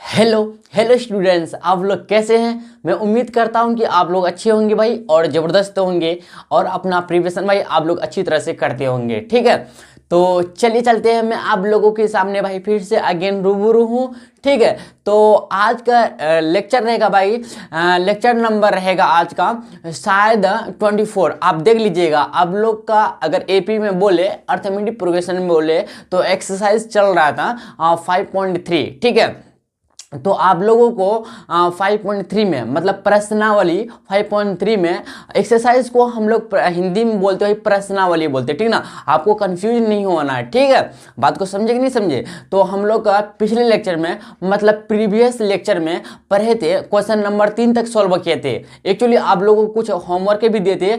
Hello hello students, आप लोग कैसे हैं। मैं उम्मीद करता हूं कि आप लोग अच्छे होंगे भाई और ज़बरदस्त होंगे और अपना प्रिपरेशन भाई आप लोग अच्छी तरह से करते होंगे। ठीक है, तो चलिए चलते हैं। मैं आप लोगों के सामने भाई फिर से अगेन रूबरू हूँ। ठीक है, तो आज का लेक्चर रहेगा भाई, लेक्चर नंबर रहेगा आज का शायद 24। आप देख लीजिएगा। आप लोग का अगर एपी में बोले, अर्थमेटिक प्रोग्रेशन में बोले, तो एक्सरसाइज चल रहा था 5.3। ठीक है, तो आप लोगों को 5.3 में मतलब प्रश्नावली 5.3 में एक्सरसाइज को हम लोग हिंदी में बोलते हैं प्रश्नावली बोलते हैं। ठीक ना, आपको कंफ्यूज नहीं होना है। ठीक है, बात को समझे कि नहीं समझे। तो हम लोग का पिछले लेक्चर में मतलब प्रीवियस लेक्चर में पढ़े थे, क्वेश्चन नंबर 3 तक सॉल्व किए थे। एक्चुअली आप लोगों को कुछ होमवर्क भी दिए थे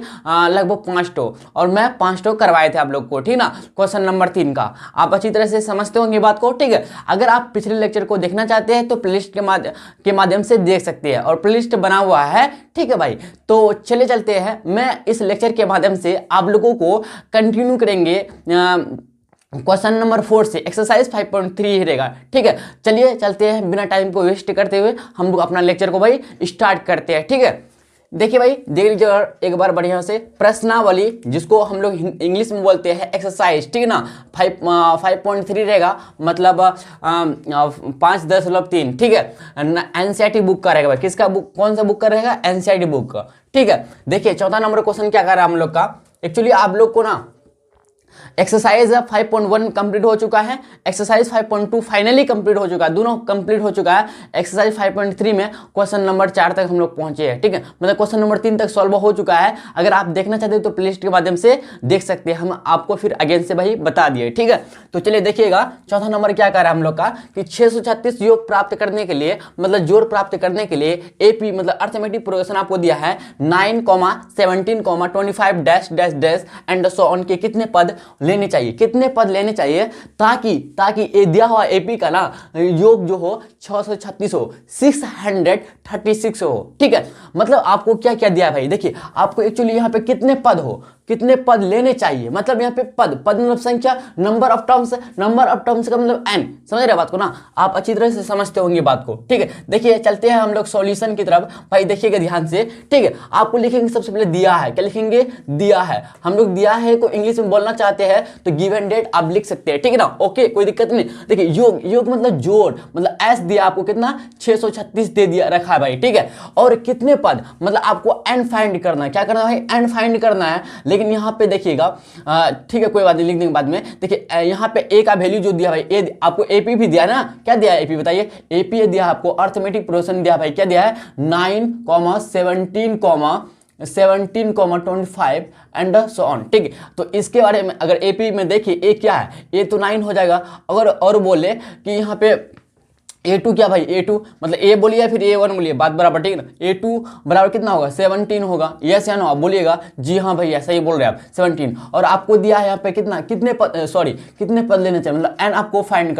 लगभग 5 टो, और मैं 5 टो करवाए थे आप लोग को। ठीक ना, क्वेश्चन नंबर 3 का आप अच्छी तरह से समझते होंगे बात को। ठीक है, अगर आप पिछले लेक्चर को देखना चाहते हैं तो प्लेलिस्ट के माध्यम से देख सकते हैं, और प्लेलिस्ट बना हुआ है। ठीक है भाई, तो चले चलते हैं। मैं इस लेक्चर के माध्यम से आप लोगों को कंटिन्यू करेंगे क्वेश्चन नंबर 4 से। एक्सरसाइज 5.3 रहेगा। ठीक है, चलिए चलते हैं, बिना टाइम को वेस्ट करते हुए हम लोग अपना लेक्चर को भाई स्टार्ट करते हैं। ठीक है, देखिए भाई, देख लीजिए एक बार बढ़िया से। प्रश्नावली, जिसको हम लोग इंग्लिश में बोलते हैं एक्सरसाइज। ठीक है ना, 5.3 रहेगा, मतलब 5.3। ठीक है, एनसीईआरटी बुक का रहेगा भाई। किसका बुक, कौन सा बुक का रहेगा? एनसीईआरटी बुक का। ठीक है, देखिए चौथा नंबर क्वेश्चन क्या कर रहा है हम लोग का। एक्चुअली आप लोग को ना एक्सरसाइज 5.1 कंप्लीट हो चुका है, एक्सरसाइज 5.2 फाइनली कंप्लीट हो चुका है, दोनों कंप्लीट हो चुका है। एक्सरसाइज 5.3 में क्वेश्चन नंबर 4 तक हम लोग पहुंचे हैं। ठीक है, मतलब क्वेश्चन नंबर 3 तक सॉल्व हो चुका है। अगर आप देखना चाहते हैं तो प्लेलिस्ट के माध्यम से देख सकते हैं, हम आपको फिर अगेन से भाई बता दिए। ठीक है, तो चलिए देखिएगा चौथा नंबर क्या कर रहा है हम लोग का कि 636 योग प्राप्त करने के लिए, मतलब जोड़ प्राप्त करने के लिए एपी मतलब अर्थमेटिक प्रोग्रेशन आपको दिया है 9, 17, 25 dash dash dash and so on के कितने पद लेने चाहिए, कितने पद लेने चाहिए, ताकि ये दिया हुआ एपी का ना योग जो हो 636 हो, 636 हो। ठीक है, मतलब आपको क्या क्या दिया है भाई। देखिए आपको एक्चुअली यहाँ पे कितने पद हो, कितने पद लेने चाहिए, मतलब यहाँ पे पद मतलब संख्या, नंबर ऑफ टर्म्स का मतलब n। समझ रहे बात को ना, आप अच्छी तरह से समझते होंगे बात को। ठीक है, देखिए चलते हैं हम लोग सॉल्यूशन की तरफ। भाई देखिएगा ध्यान से। ठीक है, आपको लिखेंगे सबसे पहले दिया है, क्या लिखेंगे? दिया है। हम लोग दिया है को इंग्लिश में बोलना चाहते हैं तो गिवन डेट आप लिख सकते हैं। ठीक है ना, ओके, कोई दिक्कत नहीं। देखिए योग मतलब जोड़, मतलब एस दिया आपको कितना, 636 दे दिया रखा है भाई। ठीक है, और कितने पद, मतलब आपको एन फाइंड करना है। क्या करना है भाई? एन फाइंड करना है। लेकिन यहाँ पे देखिएगा, ठीक है कोई बात नहीं, लिख देंगे बाद में। देखिए यहाँ पे ए का वैल्यू जो दिया भाई, ए आपको एपी भी दिया ना, क्या दिया है एपी बताइए? एपी दिया आपको अर्थमेटिक प्रोग्रेशन दिया भाई, क्या दिया है? 9, 17, 25 एंड सो ऑन। ठीक है, तो इसके बारे में अगर एपी में देखिए, ए क्या है? ए तो 9 हो जाएगा। अगर और बोले कि यहाँ पे A2 क्या भाई? A2 मतलब A बोलिए फिर A1 बोलिए, बात बराबर। ठीक है ना, A2 बराबर कितना होगा? 17 होगा। यस या नो आप बोलिएगा। जी हाँ भैया सही बोल रहे हैं आप, 17। और आपको दिया है यहाँ पे कितना, कितने पद लेने चाहिए, मतलब n आपको फाइंड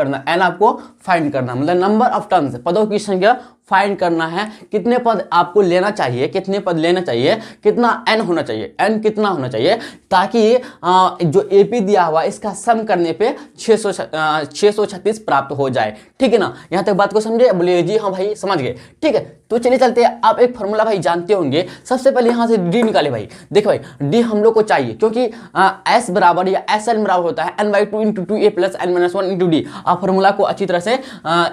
करना, मतलब नंबर ऑफ टर्म्स, पदों की संख्या फाइंड करना है। कितने पद आपको लेना चाहिए, कितने पद लेना चाहिए, कितना n होना चाहिए, n कितना होना चाहिए, ताकि जो एपी दिया हुआ इसका सम करने पे 636 प्राप्त हो जाए। ठीक है ना, यहाँ तक बात को समझे? बोलिए जी हाँ भाई समझ गए। ठीक है, तो चलिए चलते हैं। आप एक फॉर्मूला भाई जानते होंगे, सबसे पहले यहाँ से डी निकाले भाई। देखो भाई डी हम लोग को चाहिए, क्योंकि एस बराबर या एस एन बराबर होता है n/2 × 2a + n-1 × d। आप फॉर्मूला को अच्छी तरह से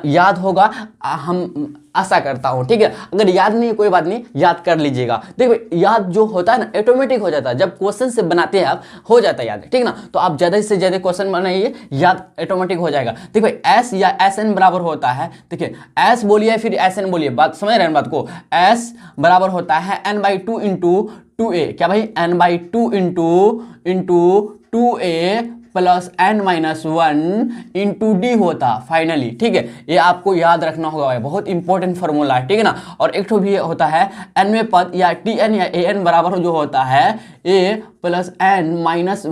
याद होगा, हम आशा करता हूं। ठीक है, अगर याद नहीं है कोई बात नहीं, याद कर लीजिएगा। देखो याद जो होता है ना ऑटोमेटिक हो जाता है, जब क्वेश्चन से बनाते हैं आप हो जाता है याद। ठीक है ना, तो आप ज्यादा से ज्यादा क्वेश्चन बनाइए, याद ऑटोमेटिक हो जाएगा। देखो एस या एस एन बराबर होता है, देखिए एस बोलिए फिर एस एन बोलिए, बात समझ रहे हैं बात को। एस बराबर होता है n/2 × 2a, क्या भाई? n/2 × 2a + n-1 × d होता फाइनली। ठीक है, ये आपको याद रखना होगा भाई, बहुत इंपॉर्टेंट फॉर्मूला है। ठीक है ना, और एक तो भी होता है nवें पद या tn या an बराबर जो होता है a + n-1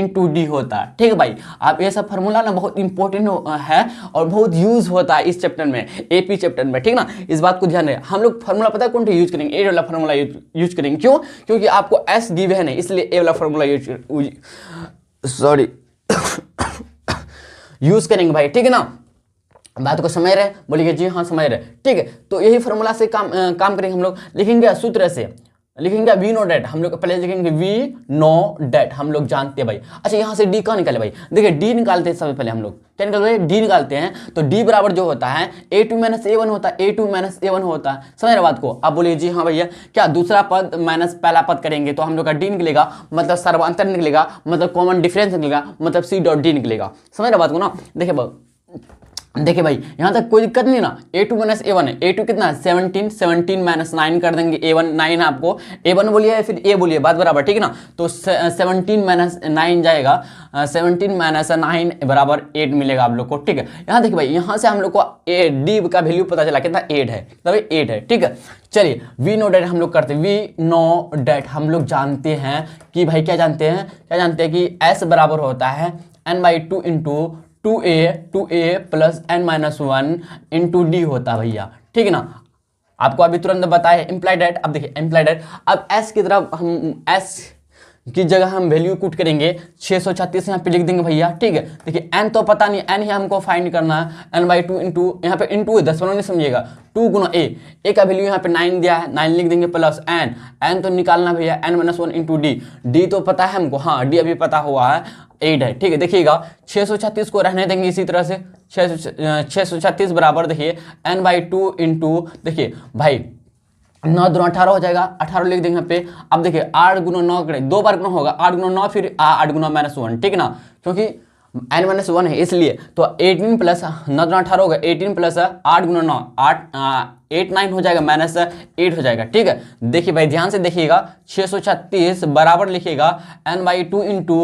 × d होता है। ठीक है भाई, आप ये सब फार्मूला ना बहुत इंपॉर्टेंट है और बहुत यूज होता है इस चैप्टर में, एपी चैप्टर में। ठीक ना, इस बात को ध्यान रहे। हम लोग फार्मूला पता है कौन सा यूज करेंगे? ए वाला फार्मूला यूज करेंगे। क्यों? क्योंकि आपको एस गिवन है, इसलिए ए वाला फार्मूला यूज करेंगे भाई। ठीक है ना, बात को समझ रहे? बोलिए जी हाँ समझ रहे। ठीक है, तो यही फॉर्मूला से काम करेंगे हम लोग। लिखेंगे सूत्र से, लिखेंगे वी नो डेट, हम लोग पहले लिखेंगे वी नो डेट, हम लोग जानते हैं भाई। अच्छा यहाँ से डी कहाँ निकाले भाई? देखिए डी निकालते हैं सबसे पहले हम लोग, क्या निकालते हैं? डी निकालते हैं। तो डी बराबर जो होता है a2 माइनस a1 होता है, a2 माइनस a1 होता है। समझ रहे बात को? अब बोलिए जी हाँ भैया, क्या दूसरा पद माइनस पहला पद करेंगे तो हम लोग का डी निकलेगा, मतलब सर्वांतर निकलेगा, मतलब कॉमन डिफरेंस निकलेगा, मतलब सी डॉट डी निकलेगा। समझ रहे बात को ना? देखिए भाई यहाँ तक कोई दिक्कत नहीं ना। a2 माइनस a1 है, a2 कितना है 17, 17 माइनस 9 कर देंगे, a1 9 है आपको, a1 बोलिए या फिर a बोलिए, बात बराबर, ठीक है ना। तो 17 माइनस 9 जाएगा, 17 माइनस 9 बराबर 8 मिलेगा आप लोग को। ठीक है, यहाँ देखिए भाई, यहाँ से हम लोग को डी का वैल्यू पता चला कितना 8 है, तभी 8 है। ठीक है, चलिए वी नो डेट हम लोग करते हैं, वी नो डेट हम लोग जानते हैं कि भाई क्या जानते हैं कि s बराबर होता है n/2 into 2a plus n minus 1 into D होता है भैया। ठीक है ना, आपको अभी तुरंत बताए इम्प्लाइड डेट। अब देखिए इम्प्लाइड डेट, अब s की तरफ हम s की जगह हम वैल्यू पुट करेंगे 636 यहाँ पे लिख देंगे भैया। ठीक है, देखिए n तो पता नहीं, n ही हमको फाइंड करना है, n/2 इंटू, यहाँ पे इंटू है, 10 नहीं समझिएगा, 2 गुना a का वैल्यू यहाँ पे 9 दिया है, 9 लिख देंगे प्लस n तो निकालना भैया n माइनस 1 इंटू डी तो पता है हमको, हाँ डी अभी पता हुआ है 8 है। ठीक है, देखिएगा 636 को रहने देंगे इसी तरह से, 636 बराबर देखिए n/2 इंटू, देखिए भाई 9 दूना 18 हो जाएगा, 18 लिख देंगे यहाँ पे। अब देखिए 8 गुना 9 करें, 2 बार गुना होगा, 8 गुना 9 फिर 8 गुना माइनस 1, ठीक है ना, क्योंकि n माइनस 1 है इसलिए। तो 18 प्लस 9 दूना 18 होगा, 18 प्लस 8 गुना 9 8 9 हो जाएगा, माइनस 8 हो जाएगा। ठीक है, देखिए भाई ध्यान से देखिएगा, 636 बराबर लिखिएगा n/2 इंटू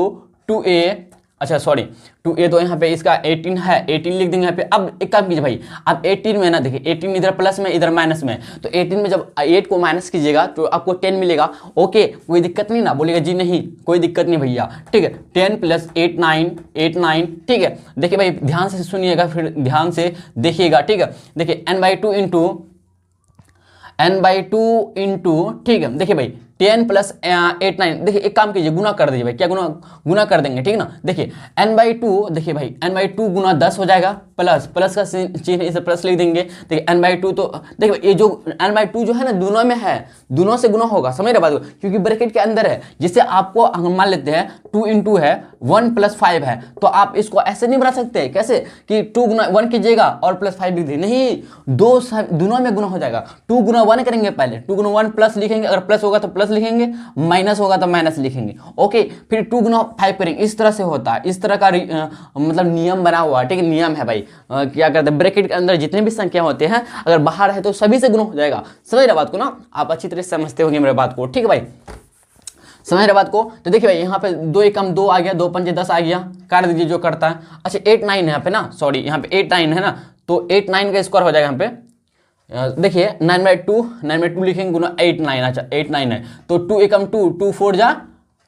2a, अच्छा सॉरी 2a तो यहाँ पे इसका 18 है, 18 लिख देंगे यहाँ पे। अब एक काम कीजिए भाई, अब 18 में ना देखिए 18 इधर प्लस में इधर माइनस में, तो 18 में जब 8 को माइनस कीजिएगा तो आपको 10 मिलेगा। ओके, कोई दिक्कत नहीं ना? बोलिएगा जी नहीं, कोई दिक्कत नहीं भैया। ठीक है, 10 प्लस 8 9, ठीक है। देखिए भाई ध्यान से सुनिएगा, फिर ध्यान से देखिएगा। ठीक है, देखिए n/2 इंटू, ठीक है, देखिए भाई 10 प्लस 8 9, देखिए एक काम कीजिए, गुना कर दीजिए भाई, क्या गुना कर देंगे, ठीक है ना। देखिए n/2, देखिए भाई n/2 गुना 10 हो जाएगा, प्लस का चिन्ह इसे प्लस लिख देंगे। देखिए n/2 तो देखिए ये जो n/2 जो है ना दोनों में है, दोनों से गुना होगा, समझ रहे बात को, क्योंकि ब्रैकेट के अंदर है। जिससे आपको हम मान लेते हैं 2 इंटू है 1 प्लस 5 है, तो आप इसको ऐसे नहीं बना सकते, कैसे कि 2 गुना 1 कीजिएगा और प्लस 5 लिख दीजिए, नहीं, दोनों में गुना हो जाएगा। 2 गुना 1 करेंगे पहले, 2 गुना 1 प्लस लिखेंगे, अगर प्लस होगा तो प्लस लिखेंगे, माइनस होगा तो माइनस लिखेंगे। ओके, फिर 2 गुना 5 करेंगे, इस तरह से होता है, इस तरह का मतलब नियम बना हुआ है। ठीक है, नियम है भाई, क्या करते हैं ब्रैकेट के अंदर जितने भी संख्या होते हैं अगर बाहर है तो सभी से गुना हो जाएगा। समझ रहे बात को ना? आप अच्छी तरह से समझते होंगे मेरे बात को। ठीक है भाई, समझ रहे बात को? तो देखिए भाई यहाँ पे 2 एकम 2 आ गया, 2 पंजे 10 आ गया, काट दीजिए जो करता है। अच्छा 8 9 है यहाँ पे ना, सॉरी यहाँ पे 8 9 है ना, तो 8 9 का स्क्वायर हो जाएगा यहाँ पे। देखिए 9/2 लिखेंगे गुना 8 9, अच्छा 8 9 है, तो 2 एकम 2, 2 4 जा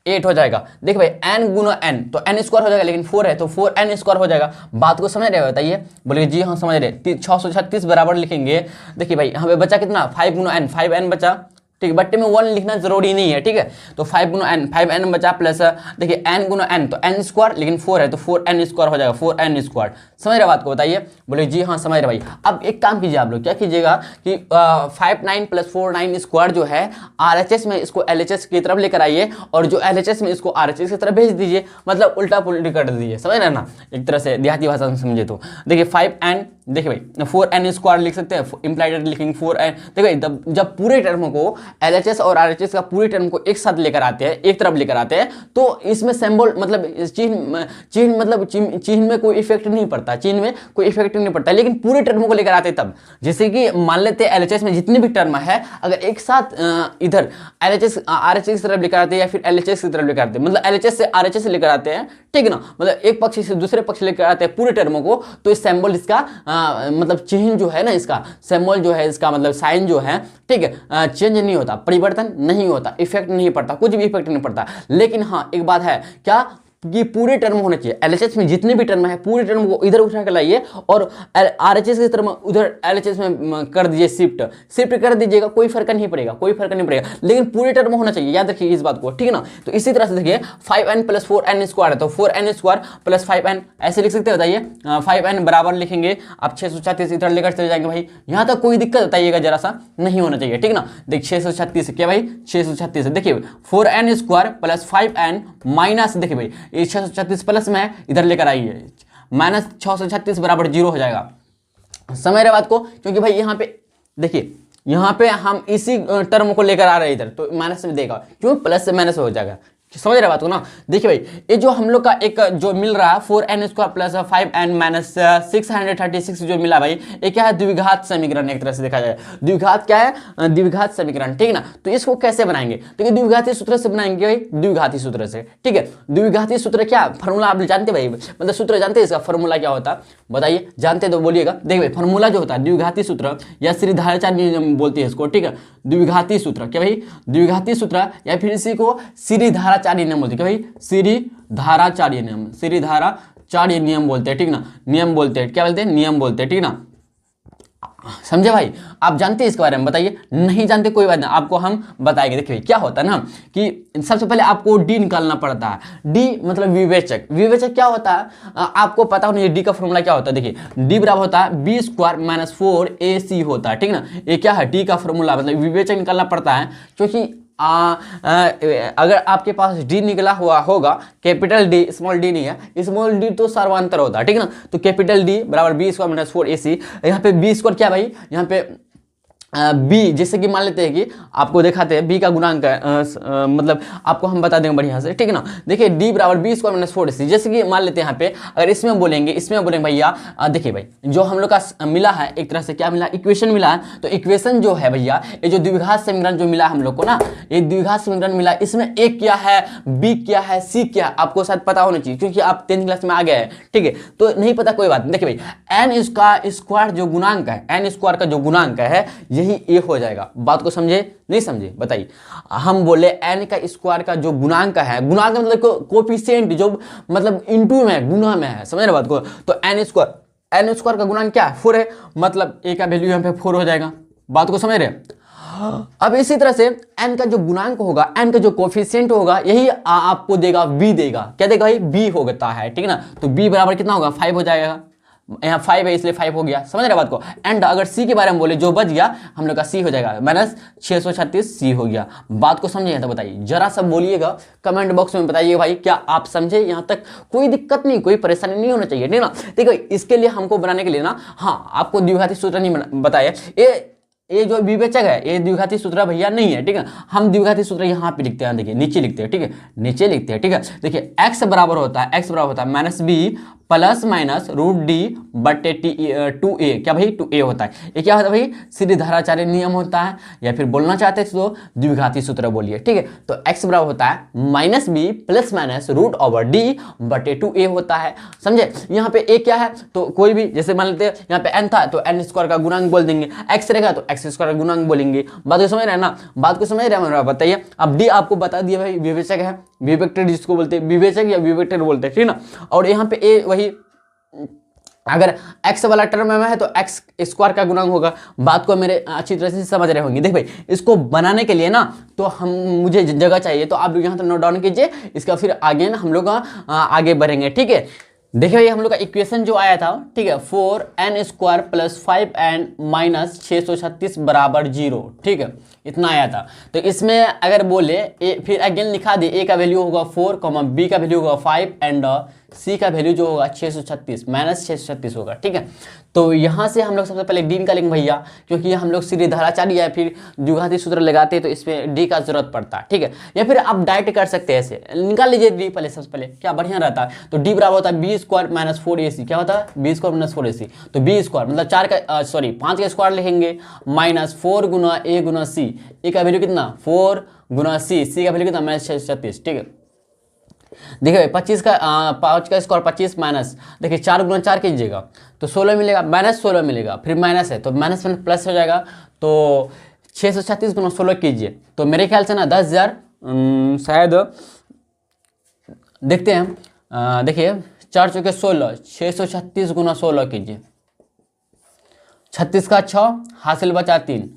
8 हो जाएगा। देखिए भाई n गुना n, तो n स्क्वायर हो जाएगा, लेकिन 4 है तो 4n स्क्वायर हो जाएगा। बात को समझ रहे हो? बताइए, बोलिए जी हाँ समझ रहे। 636 बराबर लिखेंगे, देखिए भाई यहाँ पे बचा कितना, 5 गुना n, 5n बचा। ठीक है, बट्टे में 1 लिखना जरूरी नहीं है। ठीक है, तो 5 गुना n, 5n बचा, प्लस देखिए n गुना n, तो n स्क्वायर, लेकिन 4 है तो 4n स्क्वायर हो जाएगा, 4n स्क्वायर। समझ रहे बात को? बताइए, बोले जी हाँ समझ रहे भाई। अब एक काम कीजिए आप लोग, क्या कीजिएगा कि 5 9 प्लस 4 9 स्क्वायर जो है RHS में इसको LHS की तरफ लेकर आइए, और जो LHS में इसको RHS की तरफ भेज दीजिए, मतलब उल्टा पुल्टी कर दीजिए। समझ रहे ना, एक तरह से देहाती भाषा में समझे तो। देखिए 5n, देखिए भाई 4n स्क्वायर लिख सकते हैं, इम्प्लाइड लिखेंगे 4n। देखिए जब पूरे टर्म को LHS और RHS का पूरे टर्म को एक साथ लेकर आते हैं, एक तरफ लेकर आते हैं, तो इसमें सिंबल मतलब चिन्ह में कोई इफेक्ट नहीं पड़ता, चिन्ह में कोई इफेक्ट नहीं पड़ता, लेकिन पूरे टर्म को लेकर आते तब। जैसे कि मान लेते हैं LHS में जितने भी टर्म है, अगर एक साथ इधर LHS RHS की तरफ लेकर आते हैं या फिर LHS की तरफ लेकर आते हैं, मतलब LHS से RHS लेकर आते हैं, ठीक है ना, मतलब एक पक्ष से दूसरे पक्ष लेकर आते हैं पूरे टर्मों को, तो इस सिंबल इसका मतलब चिन्ह जो है ना, इसका सिंबल जो है, इसका मतलब साइन जो है, ठीक है, चेंज नहीं होता, परिवर्तन नहीं होता, इफेक्ट नहीं पड़ता, कुछ भी इफेक्ट नहीं पड़ता। लेकिन हाँ एक बात है, क्या कि पूरे टर्म होने चाहिए, एलएचएस में जितने भी टर्म है पूरे टर्म को इधर उठा कर लाइए और आरएचएस की तरफ उधर एलएचएस में कर दीजिए, शिफ्ट कर दीजिएगा, कोई फर्क नहीं पड़ेगा, कोई फर्क नहीं पड़ेगा, लेकिन पूरे टर्म होना चाहिए, याद रखिए इस बात को, ठीक है ना। तो इसी तरह से देखिए 5n प्लस 4n स्क्वायर है, तो 4n स्क्वायर प्लस 5n ऐसे लिख सकते हैं, बताइए 5n बराबर लिखेंगे आप 636 इधर लेकर चले जाएंगे भाई, यहां तक कोई दिक्कत बताइएगा जरा सा, नहीं होना चाहिए, ठीक है ना। देखिए 636 क्या भाई 636, देखिए 4n square plus 5n minus, देखिए भाई ये 636 प्लस में इधर लेकर आइए, माइनस 636 बराबर 0 हो जाएगा, समझ रहे बात को, क्योंकि भाई यहाँ पे देखिए यहाँ पे हम इसी टर्म को लेकर आ रहे हैं इधर, तो माइनस में देगा, क्यों प्लस से माइनस हो जाएगा, समझ रहे बात को ना। देखिए भाई ये जो हम लोग का एक जो मिल रहा है 4n square plus 5n minus 636 जो मिला भाई, ये क्या है द्विघात समीकरण, एक तरह से देखा जाए द्विघात क्या है, द्विघात समीकरण, ठीक है ना। तो इसको कैसे बनाएंगे, तो द्विघाती सूत्र से बनाएंगे भाई, द्विघाती सूत्र से, ठीक है। द्विघाती सूत्र क्या फॉर्मूला आप जानते भाई, मतलब सूत्र जानते हैं इसका फॉर्मूला क्या होता है, बताइए जानते तो बोलिएगा। देखिए भाई फॉर्मूला जो होता है द्विघाती सूत्र या श्रीधाराचार्य नियम बोलते हैं इसको, ठीक है। द्विघाती सूत्र क्या भाई, द्विघाती सूत्र या फिर इसी को श्रीधाराचार्य नियम बोलते हैं, क्या भाई श्रीधाराचार्य नियम, श्रीधाराचार्य नियम बोलते हैं, ठीक ना, नियम बोलते हैं, क्या बोलते हैं नियम बोलते हैं, ठीक ना, समझे भाई। आप जानते हैं इसके बारे में, बताइए नहीं जानते कोई बात नहीं, आपको हम बताएंगे। देखिए क्या होता है ना कि सबसे पहले आपको डी निकालना पड़ता है, डी मतलब विवेचक, विवेचक क्या होता है आपको पता होना चाहिए, डी का फॉर्मूला क्या होता है, देखिए डी बराबर होता है बी स्क्वायर माइनस 4ac होता है, ठीक ना, ये क्या है डी का फॉर्मूला, मतलब विवेचक निकालना पड़ता है, क्योंकि अगर आपके पास डी निकला हुआ होगा, कैपिटल डी स्मॉल डी नहीं है, स्मॉल डी तो सर्वांतर होता है, ठीक है ना। तो कैपिटल डी बराबर बी स्क्वायर माइनस 4ac, यहाँ पे बी स्क्वायर क्या भाई, यहाँ पे बी जैसे कि मान लेते हैं कि आपको दिखाते हैं बी का गुणांक है, मतलब आपको हम बता देंगे बढ़िया से, ठीक है ना। देखिए डी बराबर बी स्क्वायर माइनस 4ac, जैसे कि मान लेते हैं यहाँ पे अगर इसमें बोलेंगे भैया, देखिए भाई जो हम लोग का मिला है एक तरह से क्या मिला, इक्वेशन मिला है, तो इक्वेशन जो है भैया ये जो द्विघात समीकरण जो मिला हम लोग को ना, ये द्विघात समीकरण मिला, इसमें ए क्या है, बी क्या है, सी क्या है, आपको शायद पता होना चाहिए, क्योंकि आप 10th क्लास में आ गए हैं, ठीक है। तो नहीं पता कोई बात नहीं, देखिए भाई एन इसका स्क्वायर जो गुणांक है, एन स्क्वायर का जो गुणांक है यही ए हो जाएगा, बात को समझे नहीं समझे बताइए। हम बोले एन का स्क्वायर का जो गुणांक है, गुणांक मतलब कोफिशिएंट जो मतलब इनटू में गुना में है, समझ रहे बात को। तो एन स्क्वायर का गुणांक क्या है 4 है, मतलब ए का वैल्यू यहाँ पे 4 हो जाएगा, बात को समझ रहे। अब इसी तरह से n का जो गुणांक होगा, n का जो कोफिशिएंट होगा यही आपको देगा b देगा, क्या देगा भाई b होता है, ठीक है ना। तो b बराबर कितना होगा 5 हो जाएगा, यहाँ 5 है इसलिए 5 हो गया, समझ रहे बात को। एंड अगर सी के बारे में बोले जो बच गया हम लोग का सी हो जाएगा, माइनस 636 सी हो गया, बात को समझे तो बताइए, जरा सब बोलिएगा कमेंट बॉक्स में बताइए भाई क्या आप समझे, यहाँ तक कोई दिक्कत नहीं, कोई परेशानी नहीं होना चाहिए, ठीक ना। देखो इसके लिए हमको बनाने के लिए ना, हाँ आपको द्विघाती सूत्र नहीं बताया, ये जो विवेचक है ये द्विघाती सूत्र भैया नहीं है, ठीक है। हम द्विघाती सूत्र यहाँ पे लिखते हैं, देखिए नीचे लिखते हैं, ठीक है, नीचे लिखते हैं, ठीक है। देखिए x बराबर होता है minus B plus minus root D बटे टी 2a, क्या भाई 2a होता है, ये क्या होता है भाई श्रीधाराचार्य नियम होता है, या फिर बोलना चाहते हैं तो द्विघाती सूत्र बोलिए, ठीक है। तो x बराबर होता है minus B plus minus root over D बटे 2a होता है, समझे। यहाँ पे a क्या है, तो कोई भी जैसे मान लेते हैं यहाँ पे n था तो n स्क्वायर का गुणांक बोल देंगे, x रहेगा तो x स्क्वायर का गुणांक बोलेंगे, बात को समझ रहे हैं ना, बात को समझ रहे हैं बताइए। अब डी आपको बता दिया भाई विवेचक है, विवेक्टर जिसको बोलते हैं विवेचक या विवेक्टर बोलते हैं, ठीक ना। और यहाँ पे a वही अगर x वाला टर्म में है तो x स्क्वायर का गुणांक होगा, बात को मेरे अच्छी तरह से समझ रहे होंगे। देख भाई इसको बनाने के लिए ना तो हम मुझे जगह चाहिए, तो आप लोग यहाँ तक नोट डाउन कीजिए, इसका फिर आगे ना हम लोग आगे बढ़ेंगे, ठीक है। देखिए भाई हम लोग का इक्वेशन जो आया था, ठीक है 4n square plus 5n minus 636 बराबर 0, ठीक है इतना आया था। तो इसमें अगर बोले फिर अगेन लिखा दे, ए का वैल्यू होगा 4, बी का वैल्यू होगा 5 एंड सी का वैल्यू जो होगा 636 माइनस 636 होगा, ठीक है। तो यहाँ से हम लोग सबसे पहले डी निकालेंगे भैया, क्योंकि हम लोग श्रीधाराचार्य या फिर द्विघाती सूत्र लगाते हैं तो इसमें डी का जरूरत पड़ता है, ठीक है। या फिर आप डायरेक्ट कर सकते हैं, ऐसे निकाल लीजिए डी पहले, सबसे पहले क्या बढ़िया रहता है। तो डी बराबर होता है बी स्क्वायर माइनस 4ac, क्या होता है बी स्क्वायर माइनस 4ac, तो बी स्क्वायर मतलब 5 का स्क्वायर लिखेंगे माइनस 4 गुना ए गुना सी, ए का वैल्यू कितना 4 गुना सी का वैल्यू कितना माइनस 636, ठीक है। देखिए 5 का स्क्वायर 25 माइनस, देखिए 4 गुना 4 कीजिएगा तो 16 मिलेगा, माइनस 16 मिलेगा, फिर माइनस है तो माइनस में प्लस हो जाएगा, तो 636 गुना 16 कीजिए तो मेरे ख्याल से ना 10,000 शायद देखते हैं देखिए 4 चौके 16, 636 गुना 16 कीजिए। 36 का 6 हासिल बचा 3,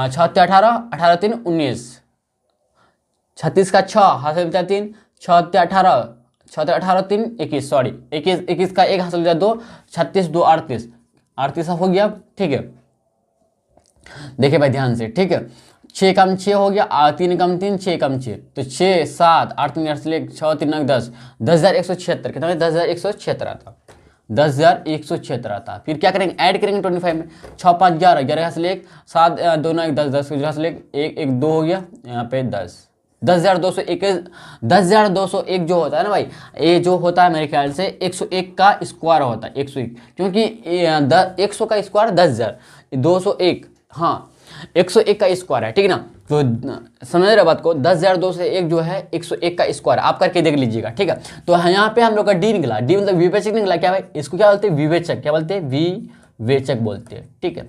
6 18, 18 3 19। 36 का 6 हासिल बचा 3, 6 18, 6 18 3 21, सॉरी 21 का 1 हासिल बचा 2, 36 2 38, 38 हो गया। ठीक है, देखिए भाई ध्यान से, ठीक है 6 कम 6 हो गया, 3 कम 3, 6 कम 6, तो 6 7 8 3 8 6 3 9 10, 10,176 कितना है, 10,176 आता, 10,176 आता। फिर क्या करेंगे, ऐड करेंगे 25 में, 6 5 11, 11 से 1 7 2 9 10, 10 से 1 1 2 हो गया, यहाँ पे 10, 10,201, 10,201 जो होता है ना भाई, ये जो होता है मेरे ख्याल से 101 का स्क्वायर होता है, 101, क्योंकि 100 का स्क्वायर 10,000, 201, हाँ 101 का स्क्वायर है, ठीक है ना। तो समझ रहे बात को, 10,201 जो है 101 का स्क्वायर, आप करके देख लीजिएगा, ठीक है। तो यहाँ पे हम लोग का डी निकला, डी मतलब विवेचक निकला, क्या भाई इसको क्या बोलते हैं, विवेचक, क्या बोलते हैं, विवेचक बोलते हैं, ठीक है।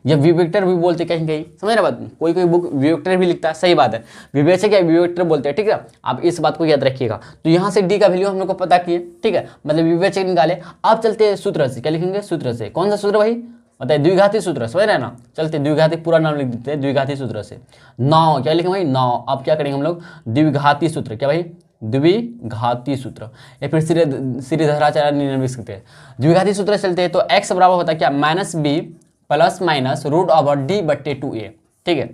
या विवेक्टर भी बोलते हैं कहीं कहीं, समझ रहे बात, कोई कोई बुक विवेक्टर भी लिखता है, सही बात है, विवेचक या विवेक्टर बोलते हैं, ठीक है। आप इस बात को याद रखिएगा। तो यहाँ से डी का वैल्यू हम लोग को पता किए, ठीक है, मतलब विवेचक निकाले। आप चलते हैं सूत्र से, क्या लिखेंगे, सूत्र से, कौन सा सूत्र भाई बताइए, द्विघाती सूत्र, समझ रहे हैं ना। चलते द्विघाती, पूरा नाम लिख देते हैं द्विघाती सूत्र से। 9 क्या लिखेंगे भाई, 9, अब क्या करेंगे हम लोग, द्विघाती सूत्र, क्या भाई द्विघाती सूत्र, या फिर श्रीधराचार्य नियम सकते हैं। द्विघाती सूत्र चलते हैं, तो x बराबर होता है क्या, -b plus minus root over D बट्टे 2a, ठीक है।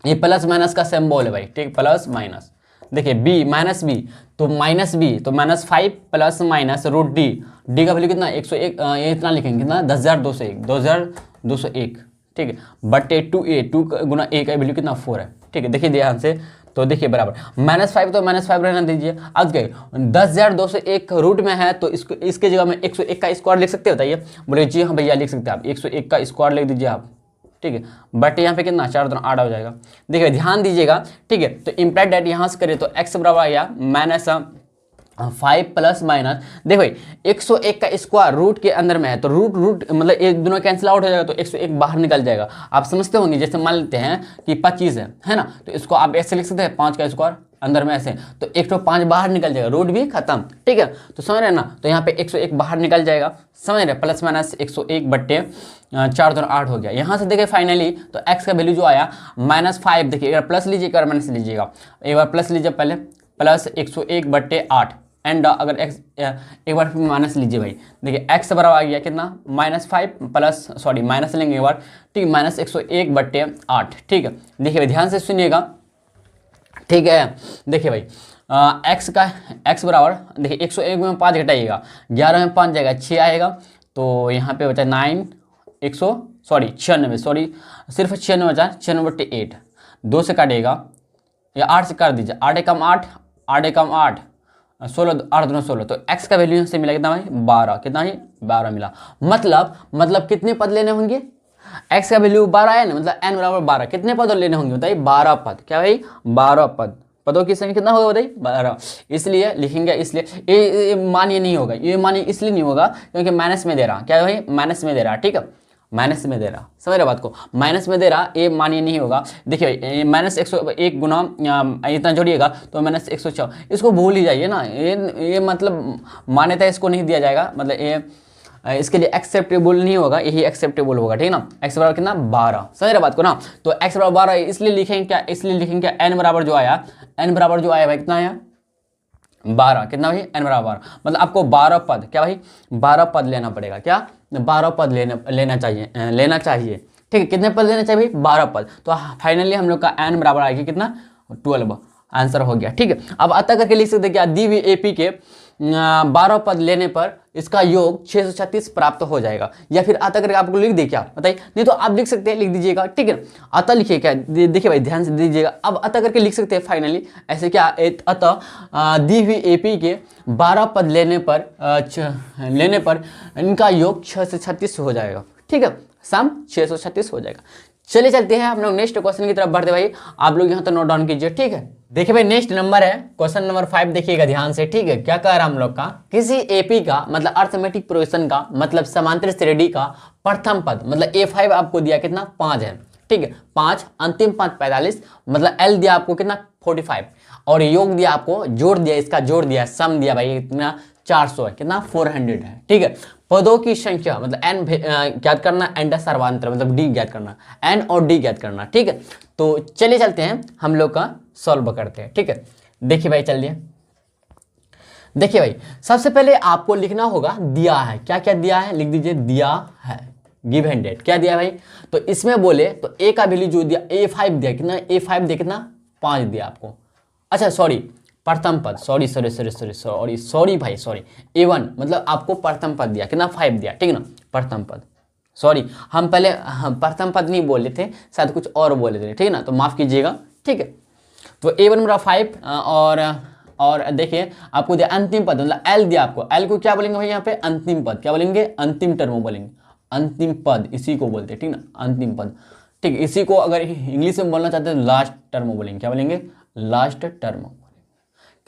ये प्लस माइनस का सिंबल है भाई, ठीक, प्लस माइनस। देखिए b माइनस बी, तो माइनस बी, तो -5 plus minus root D, D का वैल्यू कितना 101, ये इतना लिखेंगे कितना, 10,201, 10,201, ठीक है, बट्टे 2a, 2 गुना a का वैल्यू कितना 4 है, ठीक है। देखिए ध्यान से, तो देखिए बराबर -5, तो -5 रहना दीजिए। अब क्या 10,201 रूट में है, तो इसको इसके जगह में 101 का स्क्वायर लिख सकते हो, बताइए। बोले जी हाँ भैया लिख सकते हैं आप, 101 का स्क्वायर लिख दीजिए आप, ठीक है। बट यहाँ पे कितना 4 2 8 हो जाएगा। देखिए ध्यान दीजिएगा, ठीक है। तो इम्प्लाइड डेट यहाँ से करें तो x बराबर आ गया -5 प्लस माइनस, देखो भाई 101 का स्क्वायर रूट के अंदर में है, तो रूट मतलब एक दोनों कैंसिल आउट हो जाएगा, तो 101 बाहर निकल जाएगा। आप समझते होंगे, जैसे मान लेते हैं कि 25 है ना, तो इसको आप ऐसे लिख सकते हैं 5 का स्क्वायर अंदर में ऐसे, तो 105 बाहर निकल जाएगा, रूट भी खत्म, ठीक है। तो समझ रहे हैं ना, तो यहाँ पे 101 बाहर निकल जाएगा, समझ रहे, प्लस माइनस 101 बट्टे 4 2 8 हो गया। यहाँ से देखिए फाइनली, तो x का वैल्यू जो आया -5, देखिए एक बार प्लस लीजिए, एक बार माइनस लीजिएगा, एक बार प्लस लीजिए पहले, प्लस 101 बट्टे 8, एंड अगर x एक बार माइनस लीजिए भाई, देखिए x बराबर आ गया कितना -5 प्लस, सॉरी माइनस लेंगे एक बार, ठीक, -101 बट्टे 8, ठीक है। देखिए भाई ध्यान से सुनिएगा, ठीक है। देखिए भाई x बराबर, देखिए 101 में 5 घटाइएगा, 11 में 5 जाएगा, 6 आएगा, तो यहाँ पे बचा 96 सॉरी सिर्फ 96 बचा, 96 बट्टे 8, 2 से काटिएगा या 8 से काट दीजिए, 8 एकम 8, 8 एकम 8, 16, 8 2 16, तो x का वैल्यू से मिला कितना भाई 12, कितना ही 12 मिला। मतलब कितने पद लेने होंगे, x का वैल्यू 12 है ना, मतलब n बराबर 12, कितने पद लेने होंगे बताइए, 12 पद, क्या भाई 12 पद, पदों की संख्या कितना होगा बताइए 12, इसलिए लिखेंगे, इसलिए ये मान्य नहीं होगा, ये मान्य इसलिए नहीं होगा क्योंकि माइनस में दे रहा, क्या भाई माइनस में दे रहा, ठीक है, माइनस में दे रहा, समझ रहे बात को, माइनस में दे रहा, ये मान्य नहीं होगा। देखिए -101 गुना इतना जोड़िएगा तो -104, इसको भूल ही जाइए ना, ये मतलब मान्यता इसको नहीं दिया जाएगा, मतलब ये इसके लिए एक्सेप्टेबल नहीं होगा, यही एक्सेप्टेबल होगा, ठीक है ना। x बराबर कितना 12, समझ रहे बात को ना, तो x बराबर 12 इसलिए लिखेंगे क्या, इसलिए लिखेंगे क्या, n बराबर जो आया भाई कितना आया 12, कितना भाई n बराबर 12, मतलब आपको 12 पद, क्या भाई 12 पद लेना पड़ेगा, क्या 12 पद लेना चाहिए, ठीक है। कितने पद लेना चाहिए भाई 12 पद, तो फाइनली हम लोग का n बराबर आएगा कितना 12, आंसर हो गया, ठीक है। अब अतः करके लिख सकते क्या, दी हुई एपी के 12 पद लेने पर इसका योग 636 प्राप्त हो जाएगा, या फिर अतः करके आपको लिख दे क्या बताइए, नहीं तो आप लिख सकते हैं, लिख दीजिएगा, ठीक है। अतः लिखिए क्या, देखिए भाई ध्यान से दीजिएगा, अब अतः करके लिख सकते हैं फाइनली ऐसे क्या, अतः दी हुई एपी के 12 पद लेने पर इनका योग 636 हो जाएगा, ठीक है, सम 636 हो जाएगा। चलिए चलते हैं हम लोग नेक्स्ट क्वेश्चन की तरफ बढ़ते भाई, आप लोग यहाँ तो नोट डाउन कीजिए, ठीक है। देखिए भाई नेक्स्ट नंबर है क्वेश्चन नंबर 5, देखिएगा ध्यान से, ठीक है। क्या कह रहा हम लोग का, किसी एपी का मतलब अर्थमेटिक प्रोग्रेशन का मतलब समांतर श्रेणी का प्रथम पद, मतलब A5 आपको दिया कितना 5 है, ठीक है, 5 अंतिम पद 45, मतलब L दिया आपको कितना 45, और योग दिया आपको, जोड़ दिया, इसका जोड़ दिया, सम दिया भाई कितना 400 है, कितना 400 है, ठीक है। पदों की संख्या मतलब n ज्ञात करना, एंड सर्वांतर मतलब d ज्ञात करना, n और d ज्ञात करना, ठीक है। तो चलिए चलते हैं हम लोग का सॉल्व करते हैं, ठीक है। देखिए भाई चलिए, देखिए भाई सबसे पहले आपको लिखना होगा दिया है, क्या क्या दिया है लिख दीजिए, दिया है गिवन डेट, क्या दिया भाई। तो इसमें बोले तो a का वैल्यू जो दिया a5 दिया, कितना a5 दिया, कितना 5 दिया आपको। अच्छा सॉरी प्रथम पद, सॉरी भाई सॉरी, a1 मतलब आपको प्रथम पद दिया, कितना 5 दिया, ठीक है ना, प्रथम पद। सॉरी हम पहले प्रथम पद नहीं बोले थे, शायद कुछ और बोले थे, ठीक है ना, तो माफ कीजिएगा, ठीक है। तो a1 मेरा 5 और देखिए आपको दिया अंतिम पद मतलब l दिया आपको, l को क्या बोलेंगे भाई यहाँ पे, अंतिम पद, क्या बोलेंगे, अंतिम टर्म बोलेंगे, अंतिम पद इसी को बोलते हैं, ठीक ना, अंतिम पद, ठीक। इसी को अगर इंग्लिश में बोलना चाहते हैं लास्ट टर्म बोलेंगे, क्या बोलेंगे, लास्ट टर्म।